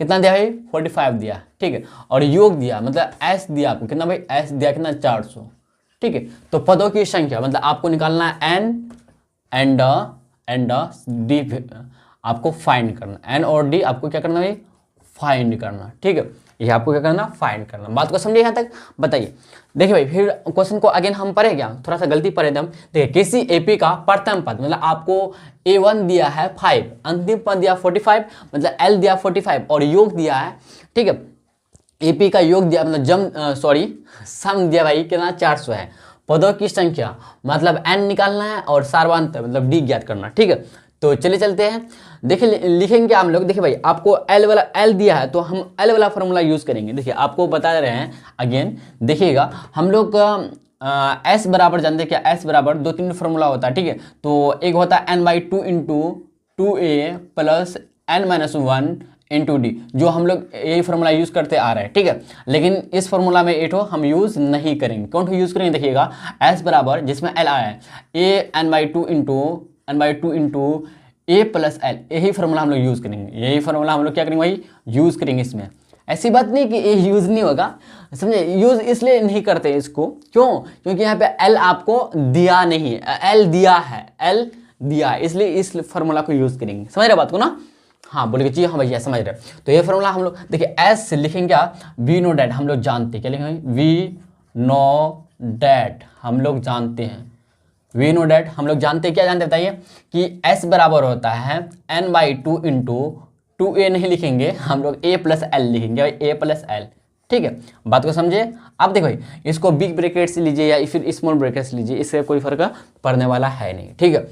कितना दिया भाई 45 दिया, ठीक है। और योग दिया मतलब s दिया आपको, कितना भाई s दिया, कितना 400, ठीक है। तो पदों की संख्या मतलब आपको निकालना है n एंड d आपको फाइंड करना, n और d आपको क्या करना भाई, फाइंड करना, ठीक है। ये आपको क्या करना, फाइंड करना। बात को समझिए यहाँ तक, बताइए। देखिए भाई फिर क्वेश्चन को अगेन हम पढ़े क्या, थोड़ा सा गलती पढ़े थे हम। देखिए किसी एपी का प्रथम पद मतलब आपको a1 दिया है 5, अंतिम पद दिया 45 मतलब l दिया 45 और योग दिया है, ठीक है। एपी का योग दिया मतलब सम दिया भाई कितना 400 है। पदों की संख्या मतलब n निकालना है और सार्वधातुक मतलब d ज्ञात करना, ठीक है। तो चलिए चलते हैं, देखिए लिखेंगे हम लोग। देखिए भाई आपको l दिया है तो हम l वाला फॉर्मूला यूज करेंगे। देखिए आपको बता रहे हैं अगेन, देखिएगा हम लोग s बराबर जानते हैं क्या, s बराबर 2-3 फॉर्मूला होता है, ठीक है। तो एक होता है n/2 into 2a plus n-1 into D, जो हम लोग यही फॉर्मूला यूज करते आ रहे हैं, ठीक है। लेकिन इस फॉर्मूला में एटो हम यूज नहीं करेंगे, कौन यूज करेंगे, देखिएगा s बराबर जिसमें l आया है a n/2 into a plus l, यही फॉर्मूला हम लोग यूज करेंगे, यही फॉर्मूला हम लोग क्या करेंगे भाई, यूज करेंगे। इसमें ऐसी बात नहीं कि ये यूज नहीं होगा, समझे, यूज इसलिए नहीं करते इसको, क्यों, क्योंकि यहाँ पे l आपको दिया नहीं है, l दिया है, l दिया है, इसलिए इस फॉर्मूला को यूज करेंगे। समझ रहे बात को ना, हाँ बोलेंगे जी हाँ भैया समझ रहे। तो ये फॉर्मूला हम लोग देखिए s लिखेंगे क्या, वी नो डैट, हम लोग जानते क्या लिखेंगे, वी नो डैट हम लोग जानते हैं, वी नो डैट हम लोग जानते हैं, क्या जानते बताइए कि s बराबर होता है n/2 इंटू 2a नहीं लिखेंगे हम लोग a प्लस l लिखेंगे, a प्लस l, ठीक है। बात को समझे। अब देखो भाई इसको बिग ब्रैकेट से लीजिए या फिर स्मॉल ब्रैकेट से लीजिए, इससे कोई फर्क पड़ने वाला है नहीं, ठीक है।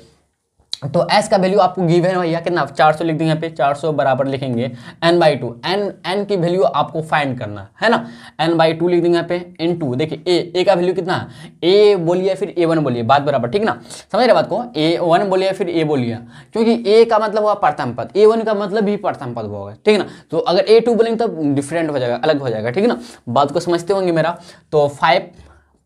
तो s का वैल्यू आपको गिवन है भैया कितना 400 लिख देंगे यहाँ पे, 400 बराबर लिखेंगे n/2, n की वैल्यू आपको फाइंड करना है ना, n/2 लिख देंगे यहाँ पे इनटू, देखिए a का वैल्यू कितना है, a बोलिए फिर a1 बोलिए, बात बराबर, ठीक ना, समझ रहे बात को, a1 बोलिए फिर a बोलिए, क्योंकि a का मतलब हुआ प्रथम पद, a1 का मतलब भी प्रथम पद होगा, ठीक है ना। तो अगर a2 बोलेंगे तो डिफरेंट हो जाएगा, अलग हो जाएगा, ठीक है ना, बात को समझते होंगे मेरा। तो 5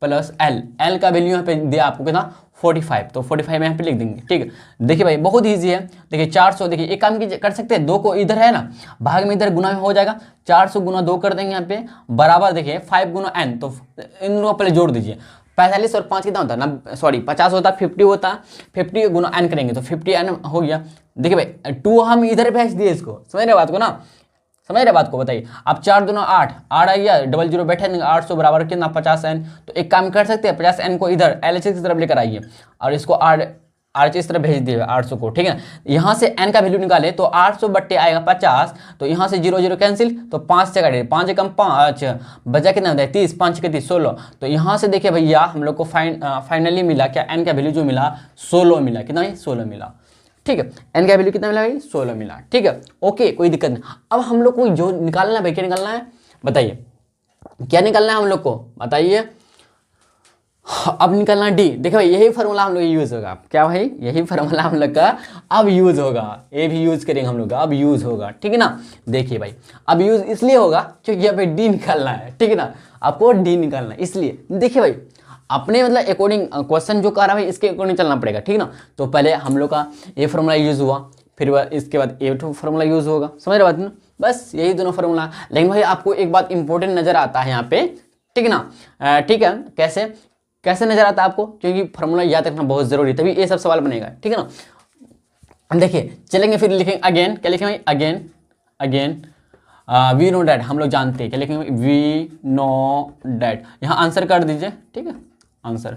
प्लस l का वैल्यू यहाँ पे दिया आपको कितना 45, तो 45 यहाँ पे लिख देंगे, ठीक है। देखिए भाई बहुत इजी है, देखिए 400, देखिए एक काम कर सकते हैं, 2 को इधर है ना भाग में, इधर गुना में हो जाएगा, 400 गुना 2 कर देंगे यहाँ पे बराबर, देखिए 5 गुना n, तो इन दोनों को पहले जोड़ दीजिए, 45 और 5 कितना होता है ना, सॉरी 50 होता है, 50 होता है, 50 गुना n करेंगे तो 50n हो गया। देखिए भाई 2 हम इधर भेज दिए इसको, समझ रहे बात को ना, समझ रहे बात को, बताइए। अब 4 दूना 8 आ गया, 00 बैठे 800 बराबर कितना 50n, तो एक काम कर सकते हैं 50n को इधर LHS की तरफ लेकर आइए और इसको RHS इस तरफ भेज दिए 800 को, ठीक है ना। यहाँ से n का वैल्यू निकाले तो 800 बट्टे आएगा 50, तो यहाँ से 0 0 कैंसिल, तो 5 से काटिए, 5 कम 5 बचा कितना होता है 30, 5 के 30 16, तो यहाँ से देखिए भैया हम लोग को फाइनली मिला क्या, n का वैल्यू जो मिला 16 मिला, कितना 16 मिला, ठीक है। n का वैल्यू कितना मिला भाई 16 मिला, ठीक है, ओके कोई दिक्कत नहीं। अब हम लोग को जो निकालना है भाई, क्या निकालना है बताइए, क्या निकालना है हम लोग को बताइए। अब निकालना है डी, देखो भाई यही फार्मूला हम लोग यूज होगा, क्या भाई यही फार्मूला हम लोग का अब यूज होगा, ये भी यूज करेंगे हम लोग अब यूज होगा, ठीक है ना। देखिए भाई अब यूज इसलिए होगा क्योंकि यहाँ पे डी निकालना है, ठीक है ना, आपको डी निकालना है, इसलिए देखिए भाई अपने मतलब अकॉर्डिंग क्वेश्चन जो कर रहा है इसके अकॉर्डिंग चलना पड़ेगा, ठीक ना। तो पहले हम लोग का ये फार्मूला यूज हुआ, फिर इसके बाद ये फार्मूला यूज होगा, समझ रहे बात ना, बस यही दोनों फार्मूला। लेकिन भाई आपको एक बात इंपॉर्टेंट नजर आता है यहाँ पे, ठीक है ना, ठीक है, कैसे कैसे नजर आता है आपको, क्योंकि फार्मूला याद रखना बहुत जरूरी है, तभी ये सब सवाल बनेगा, ठीक है ना। देखिए चलेंगे फिर लिखेंगे अगेन, क्या लिखेंगे भाई again again we know that, हम लोग जानते हैं, क्या लिखेंगे, वी नो डैट, यहाँ आंसर कर दीजिए, ठीक है, आंसर।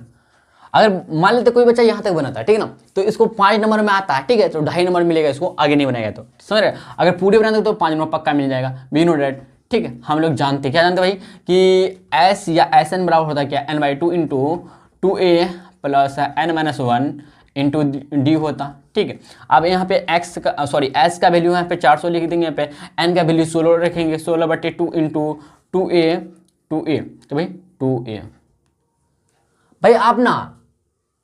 अगर मान लेते कोई बच्चा यहाँ तक बनाता है, ठीक है ना, तो इसको 5 नंबर में आता है, ठीक है, तो 2.5 नंबर मिलेगा इसको, आगे नहीं बनाएगा तो, समझ रहे। अगर पूरे बनाते तो 5 नंबर पक्का मिल जाएगा, वी नो डैट, ठीक है। हम लोग जानते हैं, क्या जानते भाई, कि एस या एस एन बराबर होता है क्या, n/2 into 2a plus n-1 into D होता, ठीक है। अब यहाँ पे x का सॉरी s का वैल्यू यहाँ पे 400 लिख देंगे, यहाँ पे n का वैल्यू 16 रखेंगे, 16/2 इंटू 2a, तो भाई 2a। भाई आप ना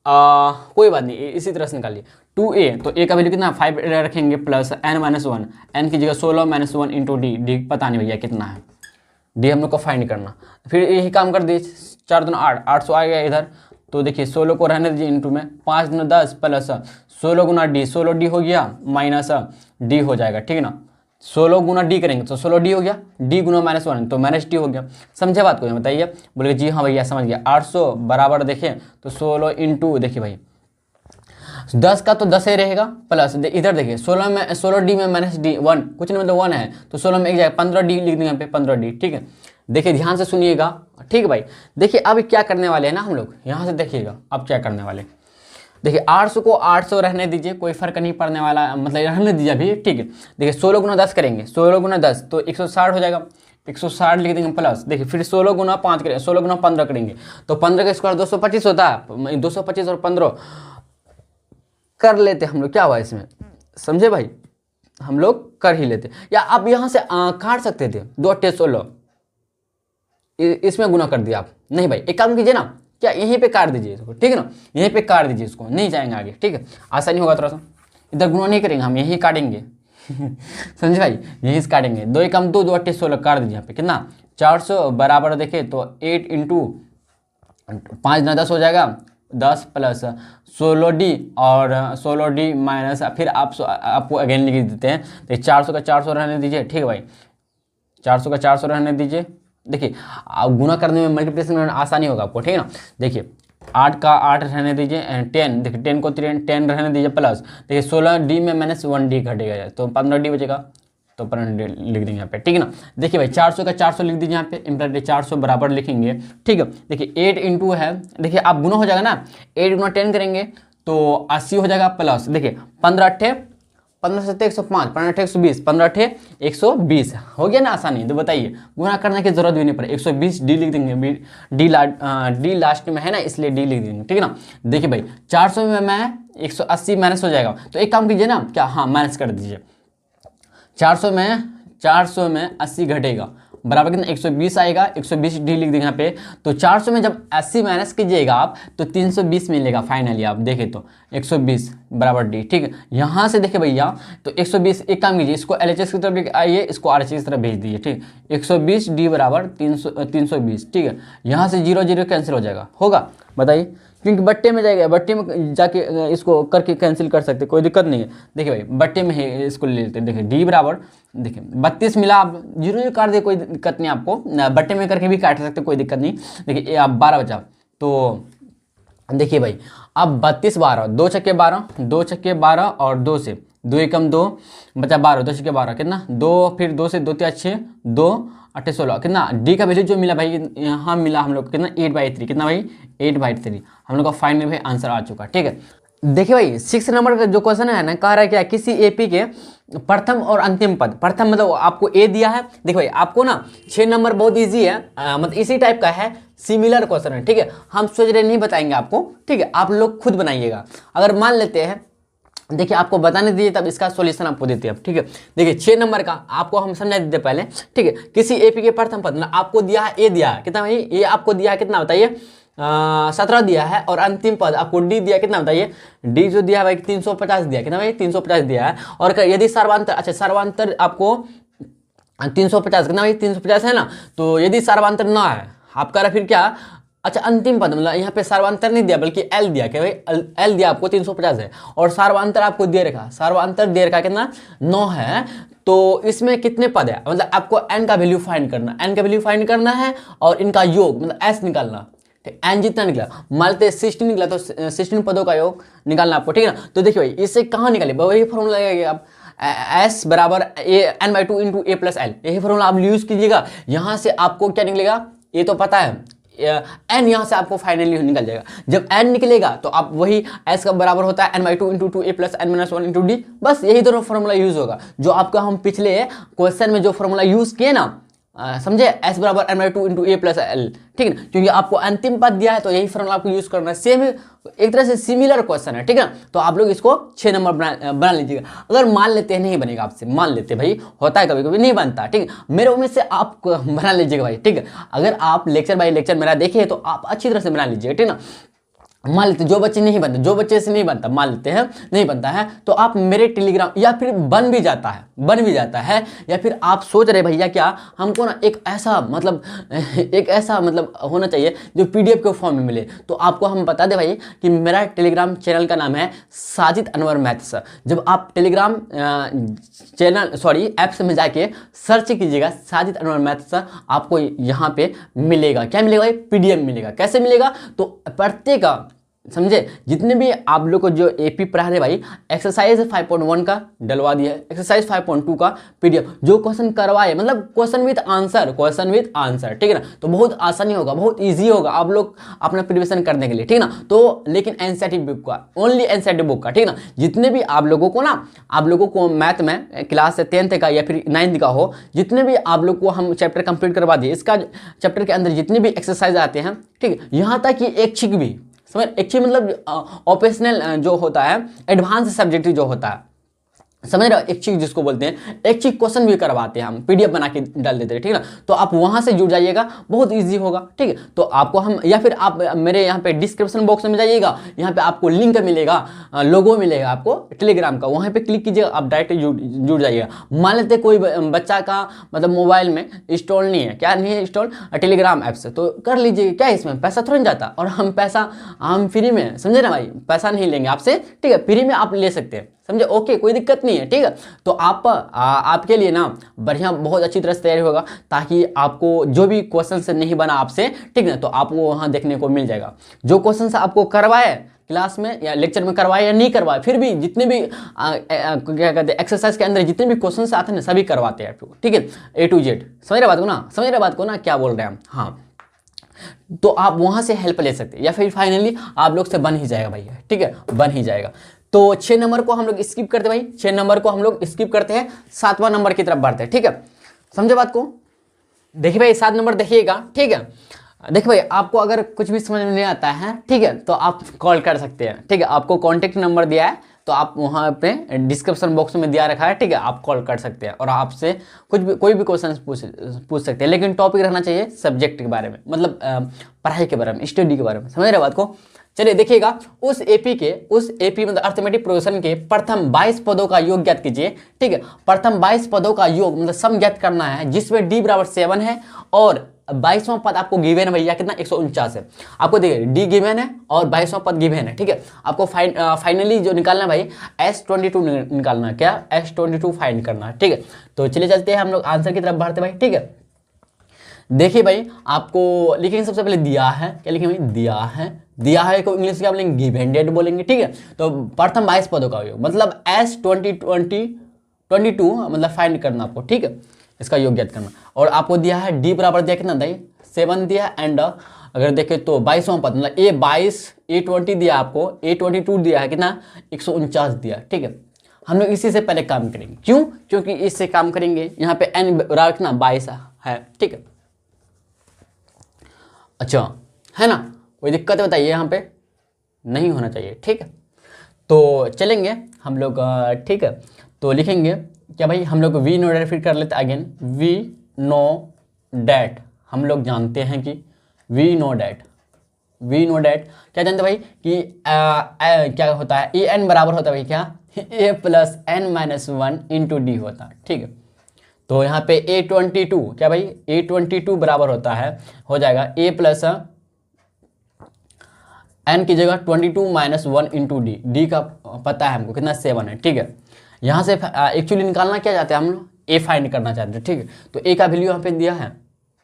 कोई बात नहीं, इसी तरह से निकालिए 2a, तो a का वैल्यू कितना 5 रखेंगे, प्लस n-1, n की जगह 16-1 इंटू डी पता नहीं भैया कितना है, डी हम लोग को फाइंड करना। फिर यही काम कर दीजिए, 4 दूना 8, 800 आ गया इधर, तो देखिए 16 को रहने दीजिए इंटू में, 5 दूना 10 प्लस 16 गुना डी, 16 डी हो गया माइनस डी हो जाएगा, ठीक है ना। 16 गुना डी करेंगे तो 16 डी हो गया, डी गुना -1 तो माइनस डी हो गया। समझे बात को, बताइए, बोले जी हाँ भैया समझ गया। 800 बराबर देखें तो 16 इंटू, देखिए भाई 10 का तो 10 ही रहेगा, प्लस इधर देखिए 16 में 16 डी में माइनस डी 1 कुछ नहीं, मतलब 1 है, तो 16 में एक जाएगा, 15 डी लिख देंगे यहाँ पे, 15 डी, ठीक है। देखिए ध्यान से सुनिएगा, ठीक है भाई। देखिए अब क्या करने वाले हैं ना हम लोग, यहाँ से देखिएगा अब क्या करने वाले। देखिए 800 को 800 रहने दीजिए, कोई फर्क नहीं पड़ने वाला, मतलब रहने दीजिए अभी, ठीक है। देखिए 16 गुना 10 करेंगे, 16 गुना 10 तो 160 हो जाएगा, 160 लिख देंगे प्लस, देखिए फिर 16 गुना 5 करेंगे, 16 गुना 15 करेंगे तो 15 का स्क्वायर 225 होता है, 225 और 15 कर लेते हम लोग, क्या हुआ इसमें, समझे भाई, हम लोग कर ही लेते। या आप यहाँ से काट सकते थे, 2 8 16 इसमें गुना कर दिया आप, नहीं भाई एक काम कीजिए ना, क्या यहीं पे काट दीजिए इसको, ठीक है ना, यहीं पे काट दीजिए इसको, नहीं जाएंगे आगे, ठीक है, आसानी होगा थोड़ा सा। इधर गुना नहीं करेंगे हम, यहीं काटेंगे समझे भाई, यहीं से काटेंगे, 2 एकम 2, 2 8 16 काट दीजिए यहाँ पे, कितना 400 बराबर देखे तो 8 इंटू 5 ना 10 हो जाएगा, 10 प्लस 16 डी और 16 डी माइनस, फिर आपको अगेन लिख देते हैं, तो 400 का 400 रहने दीजिए, ठीक है भाई, 400 का 400 रहने दीजिए। देखिए गुना करने में मल्टीप्लिकेशन में आसानी होगा आपको, ठीक है ना। देखिए 8 का 8 रहने दीजिए, 10 देखिए 10 को 10 रहने दीजिए, प्लस देखिए 16 डी में -1 डी घटेगा तो 15 डी बचेगा, तो 15 डी लिख देंगे यहाँ पे, ठीक है ना। देखिए भाई 400 का 400 लिख दीजिए यहाँ पे, इम्प्लीकेट 400 बराबर लिखेंगे, ठीक है। देखिए 8 इंटू है, देखिए आप गुना हो जाएगा ना, 8 गुना 10 करेंगे तो 80 हो जाएगा, प्लस देखिए 15 अट्ठे 15 से 105, 15 अट्ठे 120, 15 अट्ठे 120 हो गया ना, आसानी। तो बताइए गुना करने की जरूरत भी नहीं पड़े, 120 डी लिख देंगे, डी लास्ट में है ना इसलिए डी लिख देंगे, ठीक है ना। देखिए भाई 400 में मैं 180 माइनस हो जाएगा, तो एक काम कीजिए ना, क्या हाँ माइनस कर दीजिए, 400 में 80 घटेगा बराबर कितना 120 आएगा, 120 डी लिख देंगे यहाँ पे। तो 400 में जब 80 माइनस कीजिएगा आप तो 320 मिलेगा फाइनली, आप देखें तो 120 बराबर डी, ठीक है। यहाँ से देखिए भैया तो 120, एक काम कीजिए इसको LHS की तरफ आइए, इसको RHS की तरफ भेज दीजिए, ठीक है। 120 डी बराबर 320, ठीक है। यहाँ से 0 0 कैंसिल हो जाएगा, होगा बताइए, क्योंकि बट्टे में जाएगा, बट्टे में जाके इसको करके कैंसिल कर सकते, कोई दिक्कत नहीं है। देखिए भाई बट्टे में ही इसको ले लेते हैं, देखिए डी बराबर देखिए 32 मिला, आप 0 काट दे कोई दिक्कत नहीं, आपको बट्टे में करके भी काट सकते कोई दिक्कत नहीं। देखिए आप 12 बचा, तो देखिए भाई अब 32 12, 2 छक्के 12, 2 छक्के 12 और 2 से 2 एकम 2 बचा 12, 2 छक्के 12 कितना 2, फिर 2 से 2 3 6 2 8 16 कितना, डी का वैल्यू जो मिला भाई यहाँ मिला हम लोग कितना 8/3, कितना भाई 8/3, हम लोग का फाइनल भाई आंसर आ चुका, ठीक है। देखिए भाई 6 नंबर का जो क्वेश्चन है ना, कह रहा है क्या, किसी एपी के प्रथम और अंतिम पद, प्रथम मतलब आपको ए दिया है, देखो भाई आपको ना 6 नंबर बहुत इजी है, मतलब इसी टाइप का है, सिमिलर क्वेश्चन है, ठीक है। हम सोच रहे नहीं बताएंगे आपको, ठीक है, आप लोग खुद बनाइएगा। अगर मान लेते हैं, देखिए आपको बताने दीजिए तब इसका सॉल्यूशन आपको देते हैं, ठीक है। देखिए 6 नंबर का आपको हम समझा देते पहले, ठीक है। किसी एपी के प्रथम पद मतलब आपको दिया है ए, दिया है कितना भाई, ए आपको दिया है कितना बताइए 17 दिया है, और अंतिम पद आपको डी दिया कितना बताइए, डी जो दिया है भाई 350 दिया, कितना भाई 350 दिया है। और यदि सर्वांतर, अच्छा सर्वांतर आपको 350 कितना भाई 350 है ना, तो यदि सर्वांतर ना है आपका रहा फिर क्या, अच्छा अंतिम पद मतलब यहाँ पे सर्वांतर नहीं दिया बल्कि एल दिया, क्या भाई एल दिया आपको 350 है, और सर्वांतर आपको दे रखा, सर्वांतर दे रखा कितना 9 है। तो इसमें कितने पद है, मतलब आपको एन का वैल्यू फाइंड करना, एन का वैल्यू फाइंड करना है, और इनका योग मतलब एस निकालना, एन जितना निकला मान लेते 16 निकला तो 16 पदों का योग निकालना आपको, ठीक है ना। तो देखिए भाई इससे कहाँ निकाले, वही फॉर्मूला लगेगा आप, एस बराबर n/2 इंटू ए प्लस एल, यही फॉर्मूला आप यूज कीजिएगा। यहाँ से आपको क्या निकलेगा ये तो पता है, n यहाँ से आपको फाइनली निकल जाएगा। जब n निकलेगा तो आप वही s का बराबर होता है n/2 into 2a plus n-1 into D, बस यही दोनों फॉर्मूला यूज होगा जो आपका हम पिछले क्वेश्चन में जो फॉर्मूला यूज किए ना, समझे, s बराबर n/2 इंटू ए प्लस एल, ठीक है ना, क्योंकि आपको अंतिम पद दिया है तो यही फॉर्मूला आपको यूज करना है। सेम एक तरह से सिमिलर क्वेश्चन है, ठीक है, तो आप लोग इसको 6 नंबर बना लीजिएगा। अगर मान लेते हैं नहीं बनेगा आपसे, मान लेते भाई होता है कभी कभी नहीं बनता, ठीक है, मेरे उम्मीद से आप बना लीजिएगा भाई, ठीक है। अगर आप लेक्चर बाय लेक्चर मेरा देखिए तो आप अच्छी तरह से बना लीजिएगा, ठीक है ना। मान लेते जो बच्चे नहीं बनते, जो बच्चे से नहीं बनता, मान लेते हैं नहीं बनता है तो आप मेरे टेलीग्राम, या फिर बन भी जाता है, या फिर आप सोच रहे भैया क्या हमको ना एक ऐसा मतलब होना चाहिए जो पीडीएफ के फॉर्म में मिले, तो आपको हम बता दें भाई कि मेरा टेलीग्राम चैनल का नाम है साजिद अनवर मैथ्स। जब आप टेलीग्राम ऐप्स में जाके सर्च कीजिएगा साजिद अनवर मैथ्स, आपको यहाँ पे मिलेगा, क्या मिलेगा भाई, पीडीएफ मिलेगा। कैसे मिलेगा, तो प्रत्येक समझे जितने भी आप लोग को जो एपी पढ़ा रहे भाई, एक्सरसाइज 5.1 का डलवा दिया है, एक्सरसाइज 5.2 का पीडीएफ जो क्वेश्चन करवाए, मतलब क्वेश्चन विद आंसर, ठीक है ना, तो बहुत आसानी होगा, बहुत इजी होगा आप लोग अपना प्रिपरेशन करने के लिए, ठीक है ना। तो लेकिन एनसीईआरटी बुक का, ओनली एनसीईआरटी बुक का, ठीक है ना, जितने भी आप लोगों को मैथ में क्लास 10th का या फिर 9th का हो, जितने भी आप लोग को हम चैप्टर कंप्लीट करवा दिए, इसका चैप्टर के अंदर जितने भी एक्सरसाइज आते हैं, ठीक है, यहाँ तक कि एक छिक भी समझ, एक्चुअली मतलब ऑपरेशनल जो होता है, एडवांस सब्जेक्ट जो होता है, समझ रहे हो, एक चीज जिसको बोलते हैं, एक चीज क्वेश्चन भी करवाते हैं हम, पीडीएफ बना के डाल देते हैं, ठीक है ना। तो आप वहां से जुड़ जाइएगा, बहुत इजी होगा, ठीक है। तो आपको हम, या फिर आप मेरे यहाँ पे डिस्क्रिप्शन बॉक्स में जाइएगा, यहाँ पे आपको लिंक मिलेगा, लोगो मिलेगा आपको टेलीग्राम का, वहाँ पे क्लिक कीजिएगा, आप डायरेक्ट जुड़ जाइएगा। मान लेते कोई बच्चा का मतलब मोबाइल में इंस्टॉल नहीं है, क्या नहीं है इंस्टॉल, टेलीग्राम ऐप से, तो कर लीजिए, क्या इसमें पैसा थोड़ा जाता, और हम फ्री में, समझे ना भाई, पैसा नहीं लेंगे आपसे, ठीक है, फ्री में आप ले सकते हैं, समझे, ओके, कोई दिक्कत नहीं है, ठीक है। तो आपके लिए ना बढ़िया, बहुत अच्छी तरह से तैयारी होगा, ताकि आपको जो भी क्वेश्चन से नहीं बना आपसे, ठीक है, तो आपको वहाँ देखने को मिल जाएगा। जो क्वेश्चन से आपको करवाए क्लास में या लेक्चर में करवाए या नहीं करवाए, फिर भी जितने भी क्या कहते हैं एक्सरसाइज के अंदर जितने भी क्वेश्चन आते हैं ना, सभी करवाते हैं, ठीक है, A to Z। समझ रहे बात को ना, क्या बोल रहे हैं हम, हाँ। तो आप वहाँ से हेल्प ले सकते हैं, या फिर फाइनली आप लोग से बन ही जाएगा भैया, ठीक है, बन ही जाएगा। तो 6 नंबर को हम लोग स्किप करते हैं भाई, 6 नंबर को हम लोग स्किप करते हैं, 7वां नंबर की तरफ बढ़ते हैं, ठीक है, समझे बात को। देखिए भाई 7 नंबर देखिएगा, ठीक है। देखिए भाई आपको अगर कुछ भी समझ में नहीं आता है, ठीक है, तो आप कॉल कर सकते हैं, ठीक है, आपको कॉन्टेक्ट नंबर दिया है, तो आप वहाँ पे डिस्क्रिप्शन बॉक्स में दिया रखा है, ठीक है, आप कॉल कर सकते हैं और आपसे कोई भी क्वेश्चन पूछ सकते हैं, लेकिन टॉपिक रहना चाहिए सब्जेक्ट के बारे में, मतलब पढ़ाई के बारे में, स्टडी के बारे में, समझ रहे बात को। चलिए देखिएगा, उस एपी मतलब अर्थमेटिक प्रोग्रेशन के प्रथम 22 पदों का योग ज्ञात कीजिए, ठीक है। प्रथम 22 पदों का योग मतलब सम ज्ञात करना है, जिसमें डी बराबर 7 है और 22वां पद आपको गिवन है भैया, कितना 149 है। आपको देखिए डी गिवन है और 22वां पद गिवन है, ठीक है। आपको फाइनली जो निकालना है भाई S22 निकालना है, क्या S22 फाइंड करना है, ठीक है। तो चलिए चलते हैं हम लोग आंसर की तरफ बढ़ते भाई, ठीक है। देखिए भाई आपको लिखेंगे सबसे पहले दिया है, क्या लिखेंगे भाई, दिया है को इंग्लिश क्या बोलेंगे, गिवेंडेड बोलेंगे, ठीक है। तो प्रथम 22 पदों का योग मतलब S22 मतलब फाइंड करना आपको, ठीक है, इसका योग ज्ञात करना। और आपको दिया है डी बराबर दिया कितना भाई 7 दिया, एंड अगर देखें तो 22वां पद मतलब A20 दिया आपको, A22 दिया है कितना 149 दिया, ठीक है। हम लोग इसी से पहले काम करेंगे, क्यों, क्योंकि इससे काम करेंगे, यहाँ पे n रखना 22 है, ठीक है। अच्छा है ना, कोई दिक्कत है बताइए, यहाँ पे नहीं होना चाहिए, ठीक है। तो चलेंगे हम लोग, ठीक है। तो लिखेंगे क्या भाई, हम लोग वी नो डेट फिर कर लेते अगेन, वी नो डेट, हम लोग जानते हैं कि वी नो डेट क्या जानते हैं भाई कि क्या होता है, ए एन बराबर होता है भाई क्या, a plus n minus 1 into D होता है, ठीक है। तो यहाँ पे A22 क्या भाई, A22 बराबर होता है, हो जाएगा a प्लस n की जगह 22 माइनस 1 इंटू डी का पता है हमको कितना 7 है, ठीक है। यहाँ से एक्चुअली निकालना क्या चाहते हैं हम लोग, a फाइंड करना चाहते हैं, ठीक है। तो a का वैल्यू यहाँ पे दिया है,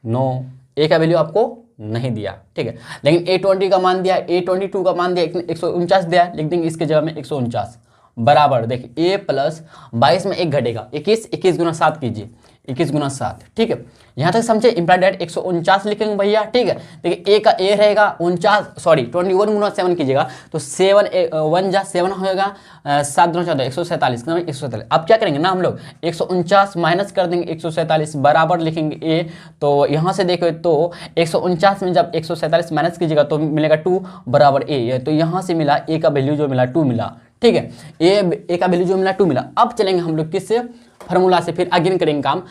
नो, a का वैल्यू आपको नहीं दिया, ठीक है। लेकिन A20 का मान दिया, A22 का मान दिया 149 दिया, लिख देंगे इसके जगह में 149, बराबर देखिए a प्लस 22 में 1 घटेगा 21, 21 गुना 7 कीजिए, 21 गुना 7, ठीक है। यहाँ तक समझे, इम्प्लाइड डेट 149 लिखेंगे भैया, ठीक है। देखिए a का a रहेगा 21 गुना 7 कीजिएगा तो 7 1 जा 7 होगा, 7 दूना 14, 147, 147। अब क्या करेंगे ना हम लोग 149 माइनस कर देंगे 147 बराबर लिखेंगे a। तो यहाँ से देखो तो 149 में जब 147 माइनस कीजिएगा तो मिलेगा 2 बराबर a। तो यहाँ से मिला a का वैल्यू जो मिला 2 मिला, ठीक है। a का वैल्यू जो मिला 2 मिला। अब चलेंगे हम लोग किससे, फार्मूला से, फिर अगेन करेंगे काम।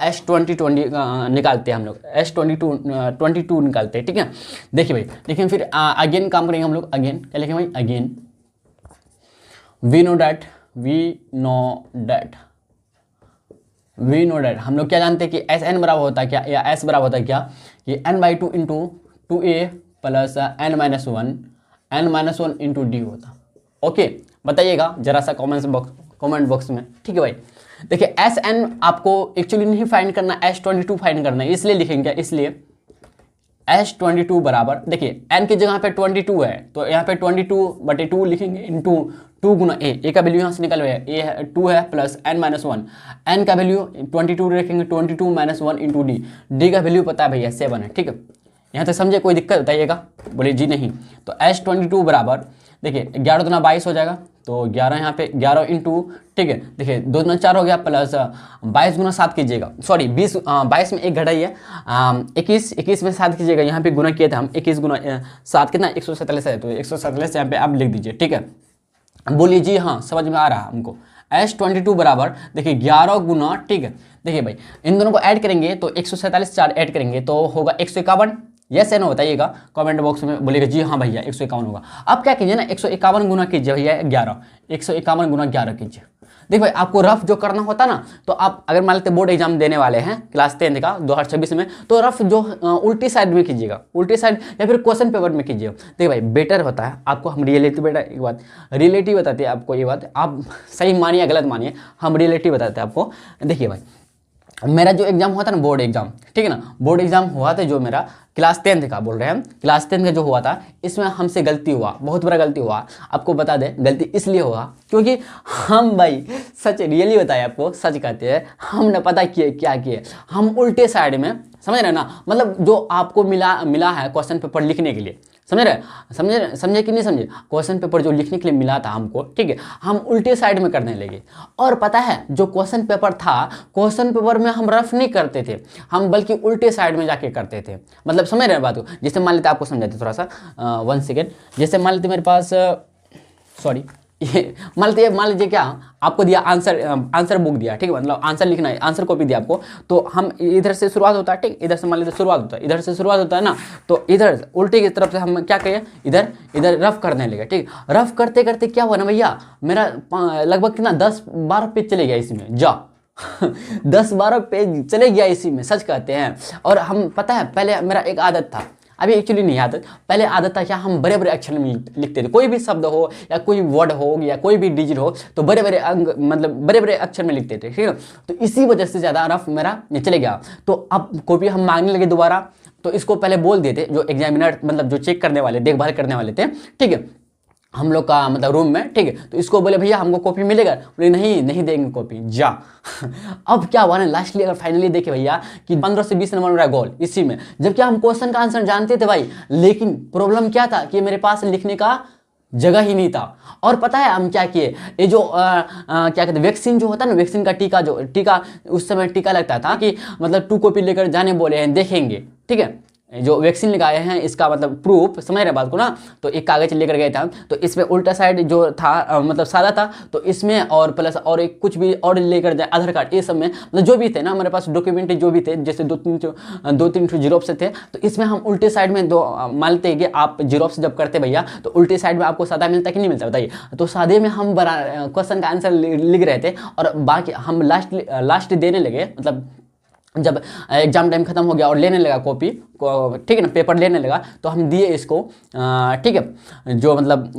S20 निकालते हैं हम लोग, S22 निकालते हैं, ठीक है। देखिए भाई, लेकिन फिर अगेन काम करेंगे हम लोग। अगेन क्या लिखेंगे भाई, अगेन वी नो डैट हम लोग क्या जानते हैं कि एस एन बराबर होता है क्या, या एस बराबर होता है क्या, कि n/2 into 2a plus n-1 into D होता। ओके, बताइएगा जरा सा कमेंट बॉक्स में, ठीक है भाई। देखिए एस एन आपको एक्चुअली नहीं फाइंड करना, S22 फाइंड करना है, इसलिए लिखेंगे, इसलिए S22 बराबर, देखिए n की जगह पे 22 है तो यहाँ पे 22/2 लिखेंगे इंटू 2 गुना a का वैल्यू यहाँ से निकल गया, a 2 है प्लस n-1, n का वैल्यू 22 रखेंगे 22 - 1 इंटू d का वैल्यू पता है भैया 7 है, ठीक है। यहाँ तक समझे, कोई दिक्कत बताइएगा, बोले जी नहीं। तो S22 बराबर देखिए 11 दूना 22 हो जाएगा, तो 11 यहाँ पे 11 इंटू, ठीक है। देखिए 2 दूना 4 हो गया प्लस 22 गुना 7 कीजिएगा, सॉरी 22 में 1 घटाई है, 21 में 7 कीजिएगा, यहाँ पे गुना किए थे हम, 21 गुना 7 कितना 147 है, तो 147 यहाँ पे आप लिख दीजिए, ठीक है। बोलिए जी हाँ समझ में आ रहा है हमको। S22 बराबर देखिए 11 गुना, ठीक है। देखिए भाई इन दोनों को ऐड करेंगे तो 147 4 ऐड करेंगे तो होगा 151, यस है ना, बताइएगा कमेंट बॉक्स में, बोलेगा जी हाँ भैया 151 होगा। अब क्या कीजिए ना 151 गुना कीजिए भैया 11, 151 गुना 11 कीजिए। देख भाई आपको रफ जो करना होता ना, तो आप अगर मान लेते बोर्ड एग्जाम देने वाले हैं क्लास 10 का 2026 में, तो रफ जो उल्टी साइड में कीजिएगा, उल्टी साइड या फिर क्वेश्चन पेपर में कीजिएगा। देखिए भाई बेटर होता है आपको, हम रियलिटी बेटा एक बात रियलिटी बताते हैं आपको, ये बात आप सही मानिए गलत मानिए, हम रियलिटी बताते हैं आपको। देखिए भाई मेरा जो एग्जाम हुआ था ना बोर्ड एग्जाम, ठीक है ना, बोर्ड एग्जाम हुआ था जो मेरा क्लास 10 का बोल रहे हैं हम, क्लास 10 का जो हुआ था, इसमें हमसे गलती हुआ, बहुत बड़ा गलती हुआ। आपको बता दें गलती इसलिए हुआ क्योंकि हम भाई सच रियली बताए आपको, सच कहते हैं, हम न पता किए क्या किए, हम उल्टे साइड में, समझ रहे ना, मतलब जो आपको मिला है क्वेश्चन पेपर लिखने के लिए, समझ रहे, समझे कि नहीं समझे, क्वेश्चन पेपर जो लिखने के लिए मिला था हमको, ठीक है, हम उल्टे साइड में करने लगे। और पता है जो क्वेश्चन पेपर था, क्वेश्चन पेपर में हम रफ नहीं करते थे, हम बल्कि उल्टे साइड में जाके करते थे। मतलब समझ रहे बात को, जैसे मान लेते आपको समझाते थोड़ा सा 1 सेकेंड, जैसे मान लेते मेरे पास सॉरी मान लीजिए क्या आपको दिया आंसर बुक दिया, ठीक है, मतलब आंसर लिखना है, आंसर कॉपी दिया आपको, तो हम इधर से शुरुआत होता है, ठीक, इधर से मान लीजिए शुरुआत होता है, इधर से शुरुआत होता है ना, तो इधर उल्टे की तरफ से हम क्या करें, इधर रफ करने लगे, ठीक। रफ करते करते क्या हुआ ना भैया, मेरा लगभग कितना 10-12 पेज चले गया इसी में, जा 10-12 पेज चले गया इसी में, सच कहते हैं। और हम पता है पहले मेरा एक आदत था, अभी एक्चुअली नहीं आदत, पहले आदत था क्या, हम बड़े बड़े अक्षर में लिखते थे, कोई भी शब्द हो या कोई वर्ड हो या कोई भी डिजिट हो तो बड़े बड़े अंग मतलब बड़े बड़े अक्षर में लिखते थे, ठीक है। तो इसी वजह से ज़्यादा रफ मेरा चले गया। तो अब कॉपी हम मांगने लगे दोबारा, तो इसको पहले बोल देते जो एग्जामिनर मतलब जो चेक करने वाले, देखभाल करने वाले थे, ठीक है, हम लोग का मतलब रूम में, ठीक है, तो इसको बोले भैया हमको कॉपी मिलेगा, बोले नहीं देंगे कॉपी, जा। अब क्या हुआ ना, लास्टली अगर फाइनली देखे भैया कि 15 से 20 नंबर मेरा गोल इसी में, जबकि हम क्वेश्चन का आंसर जानते थे भाई, लेकिन प्रॉब्लम क्या था कि मेरे पास लिखने का जगह ही नहीं था। और पता है हम क्या किए, ये जो क्या कहते हैं वैक्सीन जो होता है ना, वैक्सीन का टीका उस समय टीका लगता था कि मतलब 2 कॉपी लेकर जाने बोले हैं, देखेंगे, ठीक है, जो वैक्सीन लगाए हैं इसका मतलब प्रूफ, समझ रहे बात को ना। तो एक कागज लेकर गए थे, तो इसमें उल्टा साइड जो था मतलब सादा था, तो इसमें और प्लस और एक कुछ भी और लेकर जाए, आधार कार्ड, ये सब में मतलब जो भी थे ना हमारे पास डॉक्यूमेंट जो भी थे, जैसे 2-3 जीरोप्स थे, तो इसमें हम उल्टे साइड में मान लेते हैं कि आप जीरोप्स जब करते भैया तो उल्टे साइड में आपको सादा मिलता कि नहीं मिलता बताइए। तो सादे में हम क्वेश्चन का आंसर लिख रहे थे, और बाकी हम लास्ट देने लगे, मतलब जब एग्जाम टाइम खत्म हो गया और लेने लगा कॉपी को, ठीक है ना, पेपर लेने लगा, तो हम दिए इसको, ठीक है, जो मतलब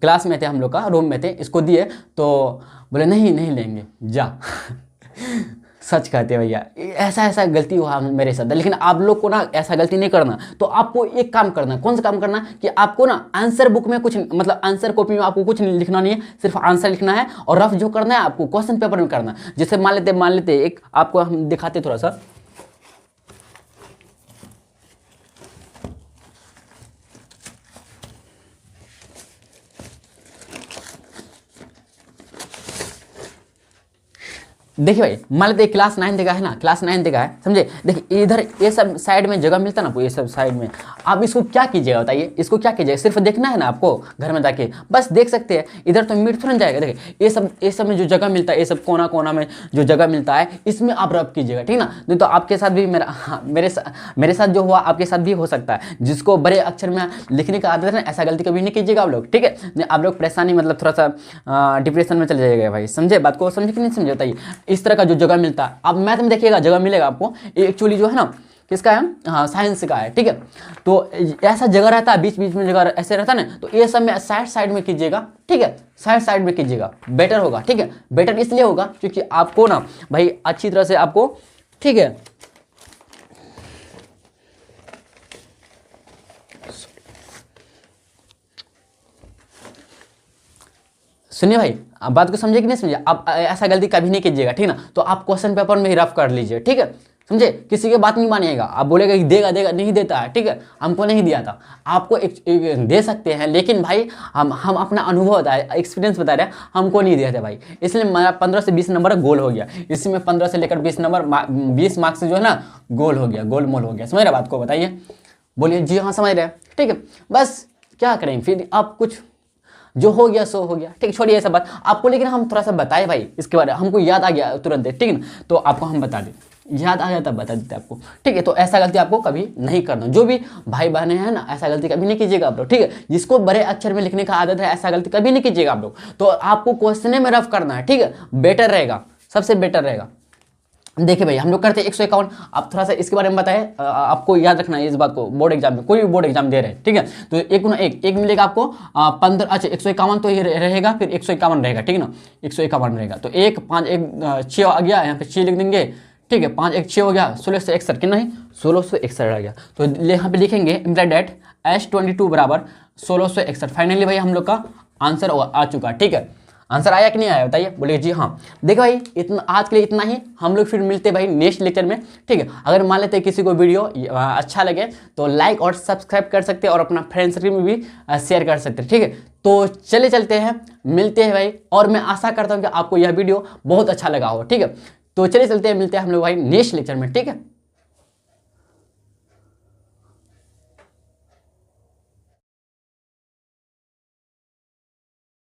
क्लास में थे हम लोग का, रूम में थे, इसको दिए, तो बोले नहीं लेंगे, जा। सच कहते हैं भैया, ऐसा ऐसा गलती हुआ मेरे साथ, लेकिन आप लोग को ना ऐसा गलती नहीं करना। तो आपको एक काम करना, कौन सा काम करना कि आपको ना आंसर बुक में कुछ मतलब आंसर कॉपी में आपको कुछ नहीं लिखना नहीं है, सिर्फ आंसर लिखना है और रफ जो करना है आपको क्वेश्चन पेपर में करना। जैसे मान लेते एक आपको हम दिखाते थोड़ा सा। देखिए भाई, मान लेते क्लास 9 का है ना, क्लास 9 का है, समझे। देखिए इधर ये सब साइड में जगह मिलता है ना, ये सब साइड में आप इसको क्या कीजिएगा बताइए, इसको क्या कीजिएगा, सिर्फ देखना है ना आपको घर में जाके, बस देख सकते हैं। इधर तो मिट थोड़ा जाएगा। देखिए ये सब में जो जगह मिलता है, ये सब कोना कोना में जो जगह मिलता है, इसमें आप रब कीजिएगा, ठीक ना। नहीं तो आपके साथ भी मेरे साथ जो हुआ आपके साथ भी हो सकता है। जिसको बड़े अक्षर में लिखने का आदत है ना, ऐसा गलती कभी नहीं कीजिएगा आप लोग, ठीक है। आप लोग परेशानी मतलब थोड़ा सा डिप्रेशन में चले जाइएगा भाई, समझे बात को, समझे कि नहीं समझे बताइए। इस तरह का जो जगह मिलता है, आप मैथ में देखिएगा जगह मिलेगा आपको, एक्चुअली जो है ना किसका है, हाँ साइंस का है, ठीक है। तो ऐसा जगह रहता है, बीच बीच में जगह ऐसे रहता है ना, तो ये सब में साइड साइड में कीजिएगा, ठीक है, साइड साइड में कीजिएगा, बेटर होगा, ठीक है। बेटर इसलिए होगा क्योंकि आपको ना भाई अच्छी तरह से आपको, ठीक है। सुनिए भाई, आप बात को समझे कि नहीं समझे। आप ऐसा गलती कभी नहीं कीजिएगा, ठीक ना। तो आप क्वेश्चन पेपर में ही रफ कर लीजिए, ठीक है, समझे। किसी की बात नहीं मानिएगा, आप बोलेगा कि देगा देगा, नहीं देता है, ठीक है। हमको नहीं दिया था, आपको एक दे सकते हैं, लेकिन भाई हम अपना अनुभव बता रहे, एक्सपीरियंस बता रहे हैं, हमको नहीं दिया था भाई। इसलिए मेरा 15 से 20 नंबर गोल हो गया। इसमें 15 से लेकर 20 नंबर 20 मार्क्स से जो है ना गोल हो गया, गोल मोल हो गया। समझ रहे बात को, बताइए, बोलिए जी हाँ समझ रहे हैं, ठीक है। बस क्या करें फिर, आप कुछ जो हो गया सो हो गया, ठीक है, छोड़िए ऐसा बात आपको। लेकिन हम थोड़ा सा बताए भाई इसके बारे में, हमको याद आ गया तुरंत, ठीक है ना, तो आपको हम बता दें, याद आ जाता बता देते आपको, ठीक है। तो ऐसा गलती आपको कभी नहीं करना। जो भी भाई बहनें हैं ना, ऐसा गलती कभी नहीं कीजिएगा आप लोग, ठीक है। जिसको बड़े अक्षर में लिखने का आदत है, ऐसा गलती कभी नहीं कीजिएगा आप लोग। तो आपको क्वेश्चन में रफ करना है, ठीक है, बेटर रहेगा, सबसे बेटर रहेगा। देखिए भाई हम लोग करते हैं 151। आप थोड़ा सा इसके बारे में बताएं, आपको याद रखना है इस बात को, बोर्ड एग्जाम में, कोई भी बोर्ड एग्जाम दे रहे हैं, ठीक है। तो एक मिलेगा आपको 15, अच्छा 151 तो ये रहेगा, फिर 151 रहेगा, ठीक है ना, 151 रहेगा। तो 1 5 1 6 आ गया, यहाँ पे 6 लिख देंगे, ठीक है, 5 1 6 हो गया, 1661 कि नहीं, 1661 आ गया। तो यहाँ पे लिखेंगे इम्प्लाइड डेट S22 बराबर 1661। फाइनली भाई हम लोग का आंसर आ चुका, ठीक है। आंसर आया कि नहीं आया बताइए, बोलिए जी हाँ। देखो भाई इतना आज के लिए इतना ही, हम लोग फिर मिलते भाई नेक्स्ट लेक्चर में, ठीक है। अगर मान लेते हैं किसी को वीडियो अच्छा लगे तो लाइक और सब्सक्राइब कर सकते हैं और अपना फ्रेंड सर्कल में भी शेयर कर सकते हैं, ठीक है। तो चले चलते हैं, मिलते हैं भाई, और मैं आशा करता हूँ कि आपको यह वीडियो बहुत अच्छा लगा हो, ठीक है। तो चलिए चलते हैं, मिलते हैं हम लोग भाई नेक्स्ट लेक्चर में, ठीक है।